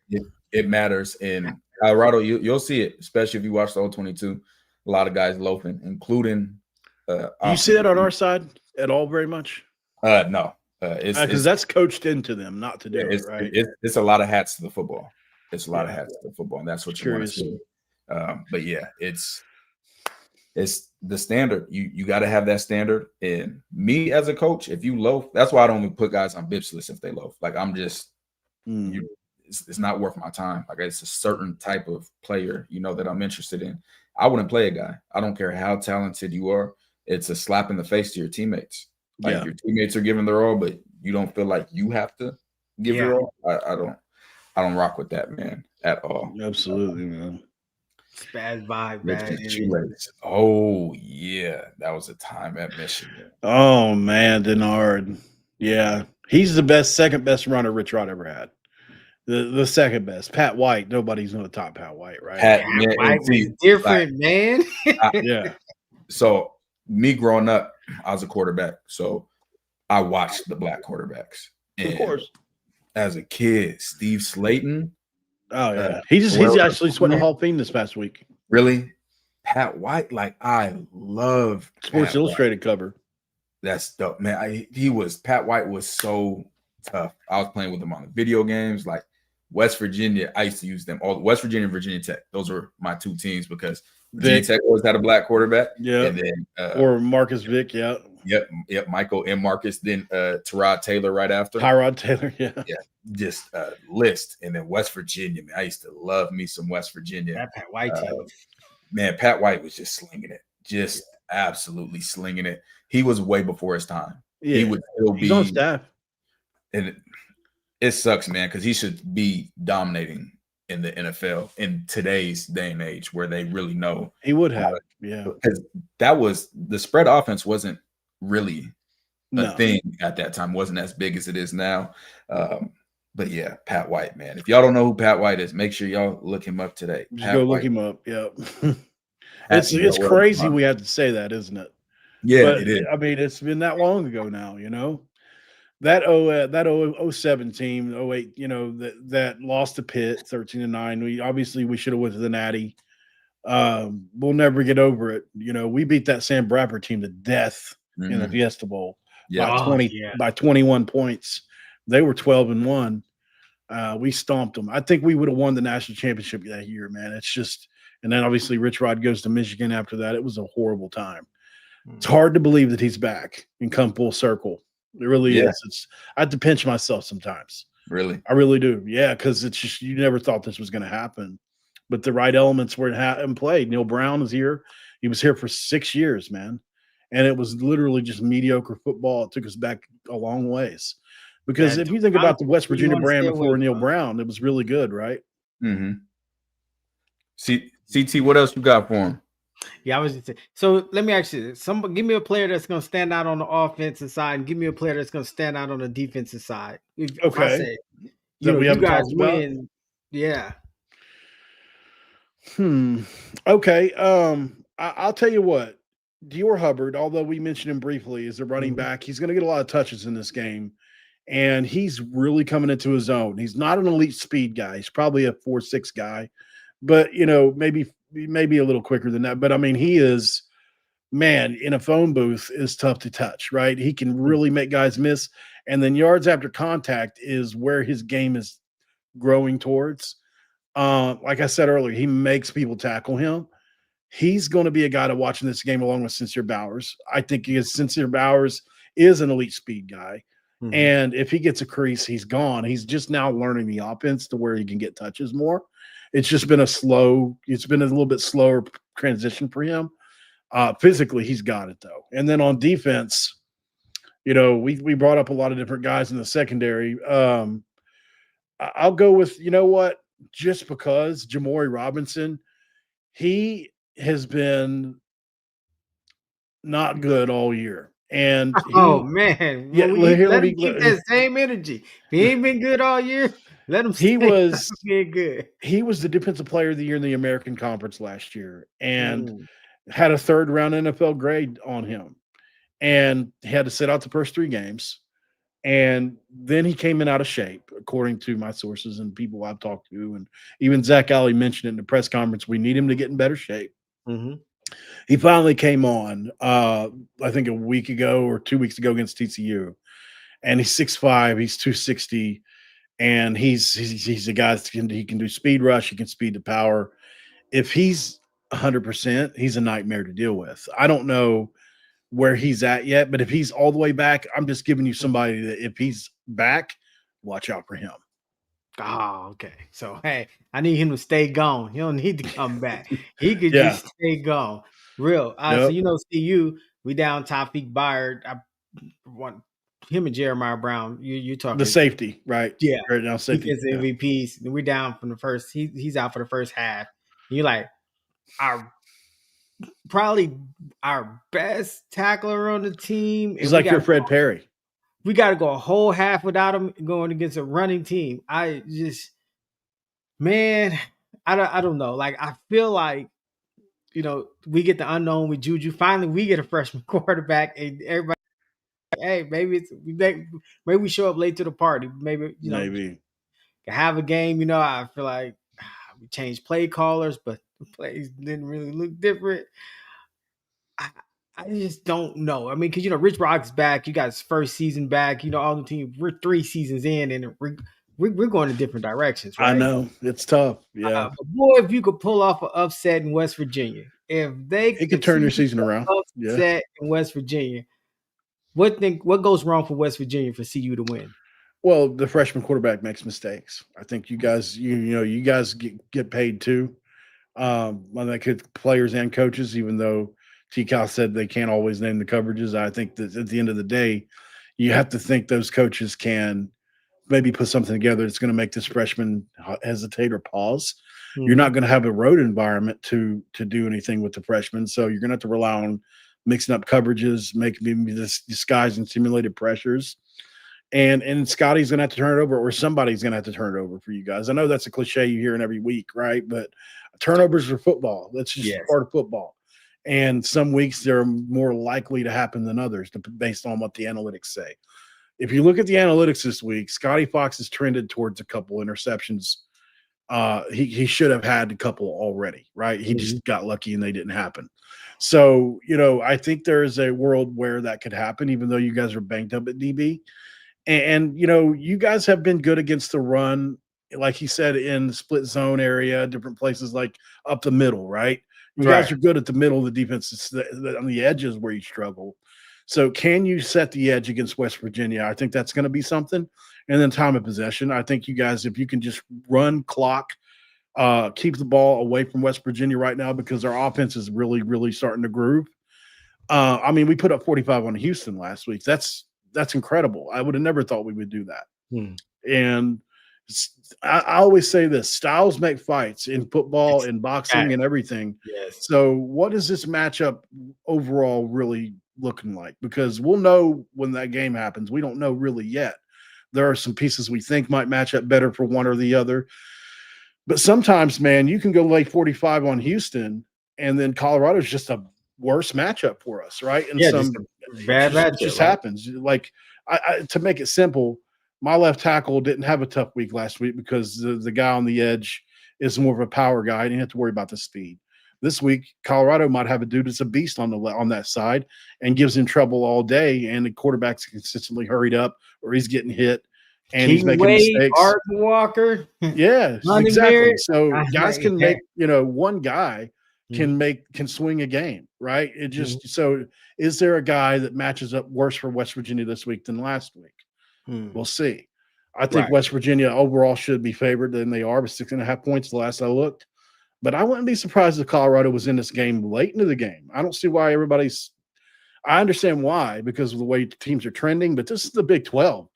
It matters. In Colorado, you'll see it, especially if you watch the old 22. A lot of guys loafing, including you see that on our side at all very much? No. Because that's coached into them not to do it, right? It's a lot of hats to the football. It's a lot of hats to the football, and that's what you want to see. But yeah, it's the standard. You got to have that standard. And me as a coach, if you loaf, that's why I don't even put guys on BIPS list if they loaf. Like I'm just, it's not worth my time. Like it's a certain type of player, that I'm interested in. I wouldn't play a guy. I don't care how talented you are. It's a slap in the face to your teammates. Like your teammates are giving their all, but you don't feel like you have to give your all. I don't rock with that, man, at all. Absolutely, man. Bad vibe, bad. Oh yeah, that was a time at Michigan. Oh man, Denard. Yeah, he's the second best runner Rich Rod ever had. The second best. Pat White. Nobody's going to top Pat White, right? Pat White is different, man. Yeah. So me growing up, I was a quarterback, so I watched the black quarterbacks. And of course. As a kid, Steve Slayton. Oh yeah, he's actually sweating the Hall of Fame this past week. Really, Pat White. Like I love Sports Illustrated cover. That's dope, man. Pat White was so tough. I was playing with him on the video games, like West Virginia. I used to use them all. West Virginia and Virginia Tech. Those were my two teams because Virginia Tech always had a black quarterback. Yeah, and then or Marcus Vick. Yeah. Yep. Michael and Marcus. Then Tyrod Taylor right after. Tyrod Taylor. Yeah. Just list. And then West Virginia. Man, I used to love me some West Virginia. That Pat White team. Man, Pat White was just slinging it. Just absolutely slinging it. He was way before his time. Yeah. He would still be on staff. And it sucks, man, because he should be dominating in the NFL in today's day and age where they really know He would how have, to, yeah. because that was the spread offense wasn't really a No. thing at that time, wasn't as big as it is now. But yeah, Pat White, man. If y'all don't know who Pat White is, make sure y'all look him up today. Just Pat go White. look him up. Yeah. Pat, It's crazy we have to say that, isn't it? Yeah, But it is. I mean, it's been that long ago now, you know. That 07 team, 08, you know, that lost to Pitt 13-9. We should have went to the Natty. We'll never get over it. You know, we beat that Sam Bradford team to death in the Fiesta Bowl by 21 points. They were 12-1. We stomped them. I think we would have won the national championship that year, man. It's just, and then obviously Rich Rod goes to Michigan after that. It was a horrible time. It's hard to believe that he's back and come full circle. It really is. I have to pinch myself sometimes. Really? I really do. Yeah, because it's just, you never thought this was going to happen. But the right elements were in play. Neil Brown is here. He was here for 6 years, man. And it was literally just mediocre football. It took us back a long ways. Because if you think about the West Virginia brand before Neil Brown, it was really good, right? Mm-hmm. CT, what else you got for him? Yeah, I was just saying. So let me ask you, give me a player that's going to stand out on the offensive side, and give me a player that's going to stand out on the defensive side. If I say, you guys win, yeah. Okay. I'll tell you what. Dior Hubbard, although we mentioned him briefly, is a running back. He's going to get a lot of touches in this game, and he's really coming into his own. He's not an elite speed guy. He's probably a 4.6 guy, but you know, maybe a little quicker than that. But I mean, he is, man, in a phone booth is tough to touch, right? He can really make guys miss. And then yards after contact is where his game is growing towards. Like I said earlier, he makes people tackle him. He's going to be a guy to watch in this game along with Sincere Bowers. I think Sincere Bowers is an elite speed guy. Mm-hmm. And if he gets a crease, he's gone. He's just now learning the offense to where he can get touches more. It's just been it's been a little bit slower transition for him. Physically, he's got it though. And then on defense, you know, we brought up a lot of different guys in the secondary. I'll go with, you know what, just because Jamori Robinson, he has been not good all year. And man, let him keep that same energy. If he ain't been good all year, let him. He was good. He was the defensive player of the year in the American Conference last year, and had a 3rd round NFL grade on him, and he had to sit out the first 3 games, and then he came in out of shape, according to my sources and people I've talked to, and even Zach Alley mentioned it in the press conference. We need him to get in better shape. Mm-hmm. He finally came on, I think a week ago or 2 weeks ago against TCU, and he's 6'5", he's 260, and he's a guy that he can do speed rush, he can speed to power. If he's 100%, he's a nightmare to deal with. I don't know where he's at yet, but if he's all the way back, I'm just giving you somebody that if he's back, watch out for him. Oh, okay. So, hey, I need him to stay gone. He don't need to come back. He could just stay gone. Real. So, you know, CU, we down Tawfiq Byard. I want him and Jeremiah Brown. You talking the safety, right? Yeah. Right now, safety. He gets MVPs. We're down from the first. He's out for the first half. You're like, probably our best tackler on the team. He's like your Fred Perry. We got to go a whole half without him going against a running team. I just, man, I don't know. Like, I feel like, you know, we get the unknown with Juju. Finally, we get a freshman quarterback, and everybody, hey, maybe we show up late to the party. Maybe, you know, have a game. You know, I feel like we changed play callers, but the plays didn't really look different. I just don't know. I mean, because, you know, Rich Rod's back. You got his first season back. You know, all the team, we're 3 seasons in, and we're going in different directions, right? I know. It's tough. Yeah. But boy, if you could pull off an upset in West Virginia, if they could turn your season around. Upset in West Virginia, what goes wrong for West Virginia for CU to win? Well, the freshman quarterback makes mistakes. I think you guys, you guys get paid too. Players and coaches, even though T-Cal said they can't always name the coverages. I think that at the end of the day, you have to think those coaches can maybe put something together that's going to make this freshman hesitate or pause. Mhm. You're not going to have a road environment to do anything with the freshmen, so you're going to have to rely on mixing up coverages, maybe disguising simulated pressures. And Scotty's going to have to turn it over, or somebody's going to have to turn it over for you guys. I know that's a cliche you hear in every week, right? But turnovers are football. That's just part of football. And some weeks they're more likely to happen than others based on what the analytics say. If you look at the analytics this week, Scotty Fox has trended towards a couple interceptions. He should have had a couple already, right? He just got lucky and they didn't happen. So, I think there is a world where that could happen, even though you guys are banked up at DB. And you guys have been good against the run, like he said, in the split zone area, different places like up the middle, right? You guys are good at the middle of the defense. It's on the edges where you struggle. So can you set the edge against West Virginia? I think that's going to be something. And then time of possession. I think you guys, if you can just run clock, keep the ball away from West Virginia right now, because our offense is really, really starting to groove. We put up 45 on Houston last week. That's incredible. I would have never thought we would do that. And I always say this: styles make fights in football, in boxing, and everything. Yes. So what is this matchup overall really looking like? Because we'll know when that game happens. We don't know really yet. There are some pieces we think might match up better for one or the other. But sometimes, man, you can go lay 45 on Houston, and then Colorado's just a worse matchup for us, right? And some bad matchup. It just happens. Like, to make it simple, my left tackle didn't have a tough week last week because the guy on the edge is more of a power guy. He didn't have to worry about the speed. This week, Colorado might have a dude that's a beast on that side and gives him trouble all day, and the quarterback's consistently hurried up or he's getting hit and he's making mistakes. Arden Walker. Yeah, exactly. So guys can make, one guy can swing a game, right? It just so is there a guy that matches up worse for West Virginia this week than last week? We'll see. I think West Virginia overall should be favored than they are, with 6.5 points the last I looked. But I wouldn't be surprised if Colorado was in this game late into the game. I don't see why I understand why, because of the way teams are trending, but this is the Big 12.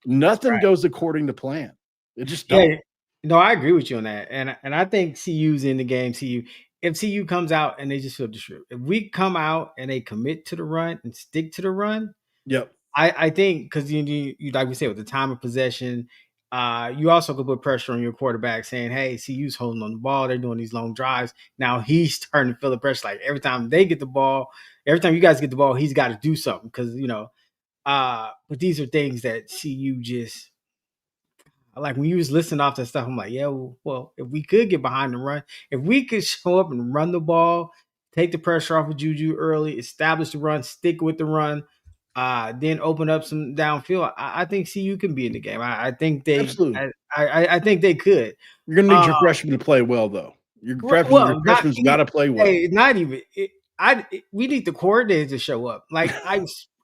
Nothing goes according to plan. It just don't. Yeah, no, I agree with you on that. And I think CU's in the game. If CU comes out and they just flip the script, if we come out and they commit to the run and stick to the run, I think, because you like we said, with the time of possession, you also could put pressure on your quarterback saying, hey, CU's holding on the ball. They're doing these long drives. Now he's starting to feel the pressure. Like every time they get the ball, every time you guys get the ball, he's got to do something, because, but these are things that CU just, like, when you was listening off that stuff, I'm like, yeah, well, if we could get behind the run, if we could show up and run the ball, take the pressure off of Juju early, establish the run, stick with the run, then open up some downfield, I think CU can be in the game. I think they absolutely. I think they could. You're gonna need your freshmen to play well, though. Your freshmen's got to play well. Hey, not even. We need the coordinators to show up. Like,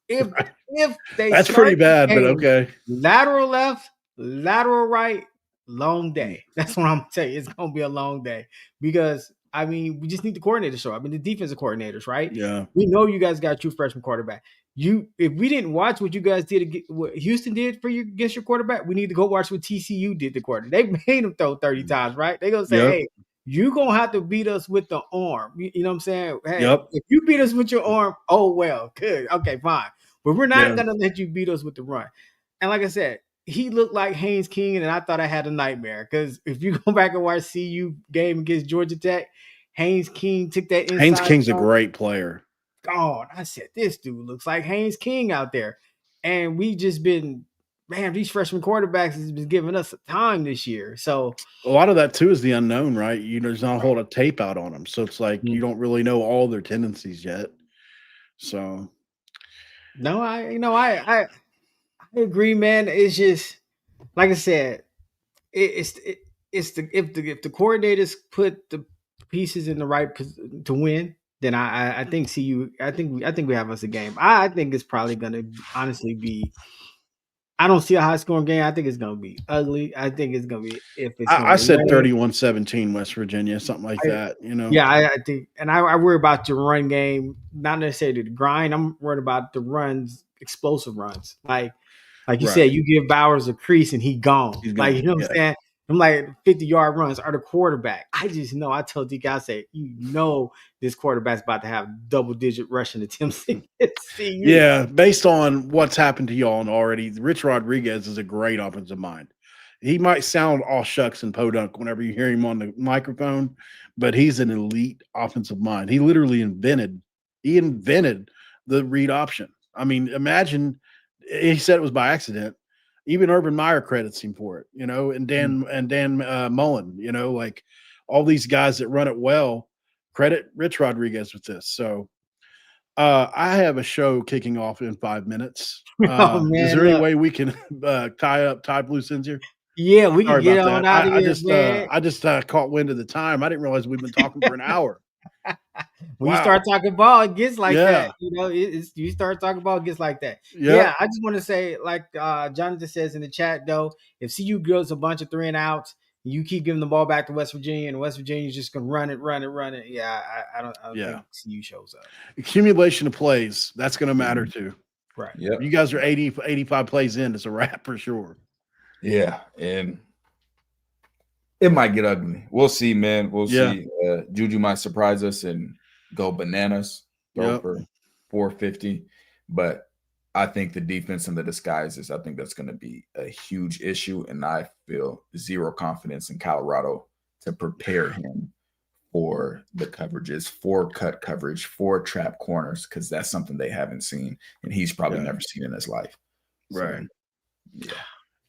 if they that's pretty bad, but okay. Lateral left, lateral right, long day. That's what I'm gonna tell you. It's gonna be a long day, because we just need the coordinator to show up. The defensive coordinators, right? Yeah. We know you guys got 2 freshman quarterback. If we didn't watch what you guys did, what Houston did for you against your quarterback, we need to go watch what TCU did to quarterback. They made him throw 30 times, right? They gonna say, hey, you're gonna have to beat us with the arm. You know what I'm saying? Hey, if you beat us with your arm, oh well, good, okay, fine. But we're not gonna let you beat us with the run. And like I said, he looked like Haynes King, and I thought I had a nightmare, because if you go back and watch CU game against Georgia Tech, Haynes King took that inside. Haynes King's a great player. God, I said, this dude looks like Haynes King out there. And we just been, man, these freshman quarterbacks has been giving us time this year. So a lot of that too is the unknown, right? There's not a whole lot of tape out on them. So it's like you don't really know all their tendencies yet. So no, I agree, man. It's just, like I said, if the coordinators put the pieces in the right to win, then I think CU. I think we have us a game. I think it's probably going to honestly be. I don't see a high scoring game. I think it's going to be ugly. I think it's going to be I said 31-17 West Virginia, something like that. Yeah, I think, and I worry about the run game, not necessarily the grind. I'm worried about the runs, explosive runs. Like Like you Right. said, you give Bowers a crease and he gone. He's Like, gone, you know what yeah. I'm saying? I'm like 50-yard runs are the quarterback. I just know. I told DK, I said, this quarterback's about to have double-digit rushing attempts in CU. Yeah, based on what's happened to y'all already, Rich Rodriguez is a great offensive mind. He might sound all shucks and podunk whenever you hear him on the microphone, but he's an elite offensive mind. He literally invented the read option. I mean, imagine he said it was by accident. Even Urban Meyer credits him for it, and Dan Mullen, like all these guys that run it well, credit Rich Rodriguez with this. So I have a show kicking off in 5 minutes. Oh, man, is there any way we can tie loose ends here? Yeah, we can Sorry get about on that. out of here, man. I just caught wind of the time. I didn't realize we've been talking for an hour. When Wow. you start talking ball, it gets like Yeah. that. You start talking ball, it gets like that. Yeah. Yeah, I just want to say, like Jonathan says in the chat, though, if CU goes a bunch of 3 and outs, you keep giving the ball back to West Virginia, and West Virginia's just gonna run it. Yeah, I don't think CU shows up. Accumulation of plays, that's going to matter too. Right. Yeah. You guys are 85 plays in. It's a wrap for sure. Yeah, and it might get ugly. We'll see, man. We'll see. Juju might surprise us and go bananas, throw for 450. But I think the defense and the disguises, I think that's going to be a huge issue. And I feel zero confidence in Colorado to prepare him for the coverages, for cut coverage, for trap corners, because that's something they haven't seen. And he's probably never seen in his life. Right. So, yeah.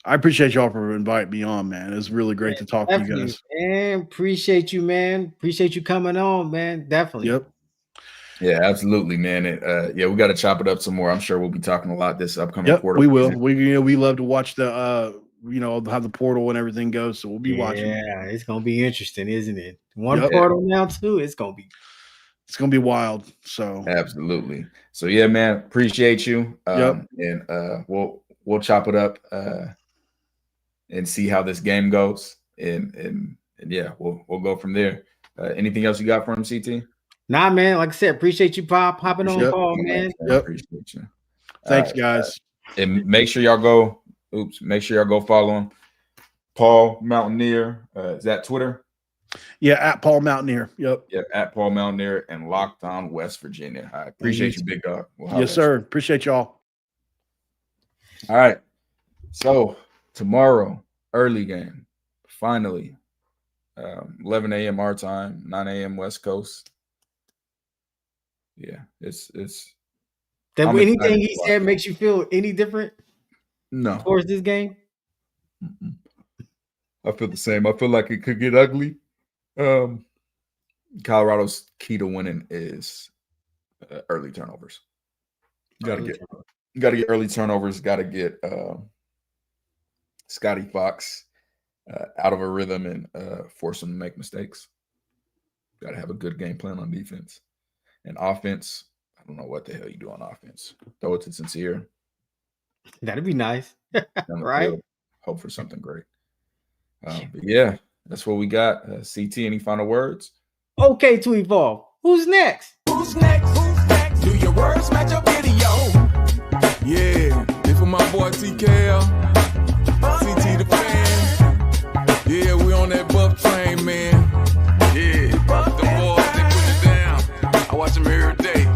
I appreciate y'all for inviting me on, man. It's really great to talk to you guys. And appreciate you, man. Appreciate you coming on, man. Definitely. Yep. Yeah, absolutely, man. We got to chop it up some more. I'm sure we'll be talking a lot this upcoming portal. We will. We love to watch the how the portal and everything goes. So we'll be watching. Yeah, it's gonna be interesting, isn't it? One portal now too. It's gonna be wild. So absolutely. So yeah, man. Appreciate you. And we'll chop it up and see how this game goes. And yeah, we'll go from there. Anything else you got for him, CT? Nah, man. Like I said, appreciate you popping on, Paul, man. Yep. Appreciate you. Thanks, guys. And make sure y'all go. Make sure y'all go follow him. Paul Mountaineer. Is that Twitter? Yeah, at Paul Mountaineer. Yep. Yeah, at Paul Mountaineer and Locked On West Virginia. I appreciate you, big dog. Yes, sir. Appreciate y'all. All right. So tomorrow, early game. Finally. 11 a.m. our time, 9 a.m. West Coast. Yeah, it's that anything he said makes you feel any different? No. Towards this game? I feel the same. I feel like it could get ugly. Colorado's key to winning is early turnovers. Got to get early turnovers. Got to get Scotty Fox out of a rhythm and force him to make mistakes. Got to have a good game plan on defense. And offense, I don't know what the hell you do on offense. Throw it to Sincere. That'd be nice. Right? Field. Hope for something great. But yeah, that's what we got. CT, any final words? Okay, to evolve. Who's next? Who's next? Who's next? Do your words match your video? Yeah, this for my boy TKL. CT the fan. Yeah, we on that buff train, man. Yeah, the boys, they put it down. I watch them every day.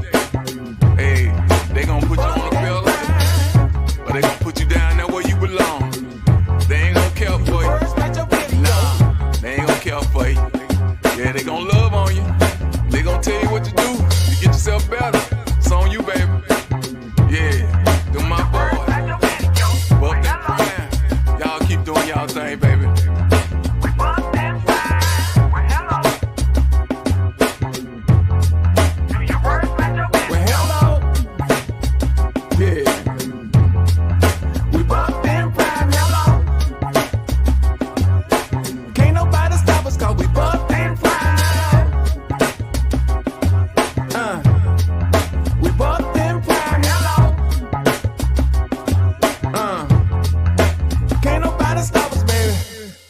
Hey, they gonna put you on a belt, or they gonna put you down there where you belong. They ain't gonna care for you. Nah, they ain't gonna care for you. Yeah, they gonna love on you. They gonna tell you what to do to get yourself better. It's on you, baby. Yeah, them my boys. But that prime, y'all keep doing y'all thing, baby.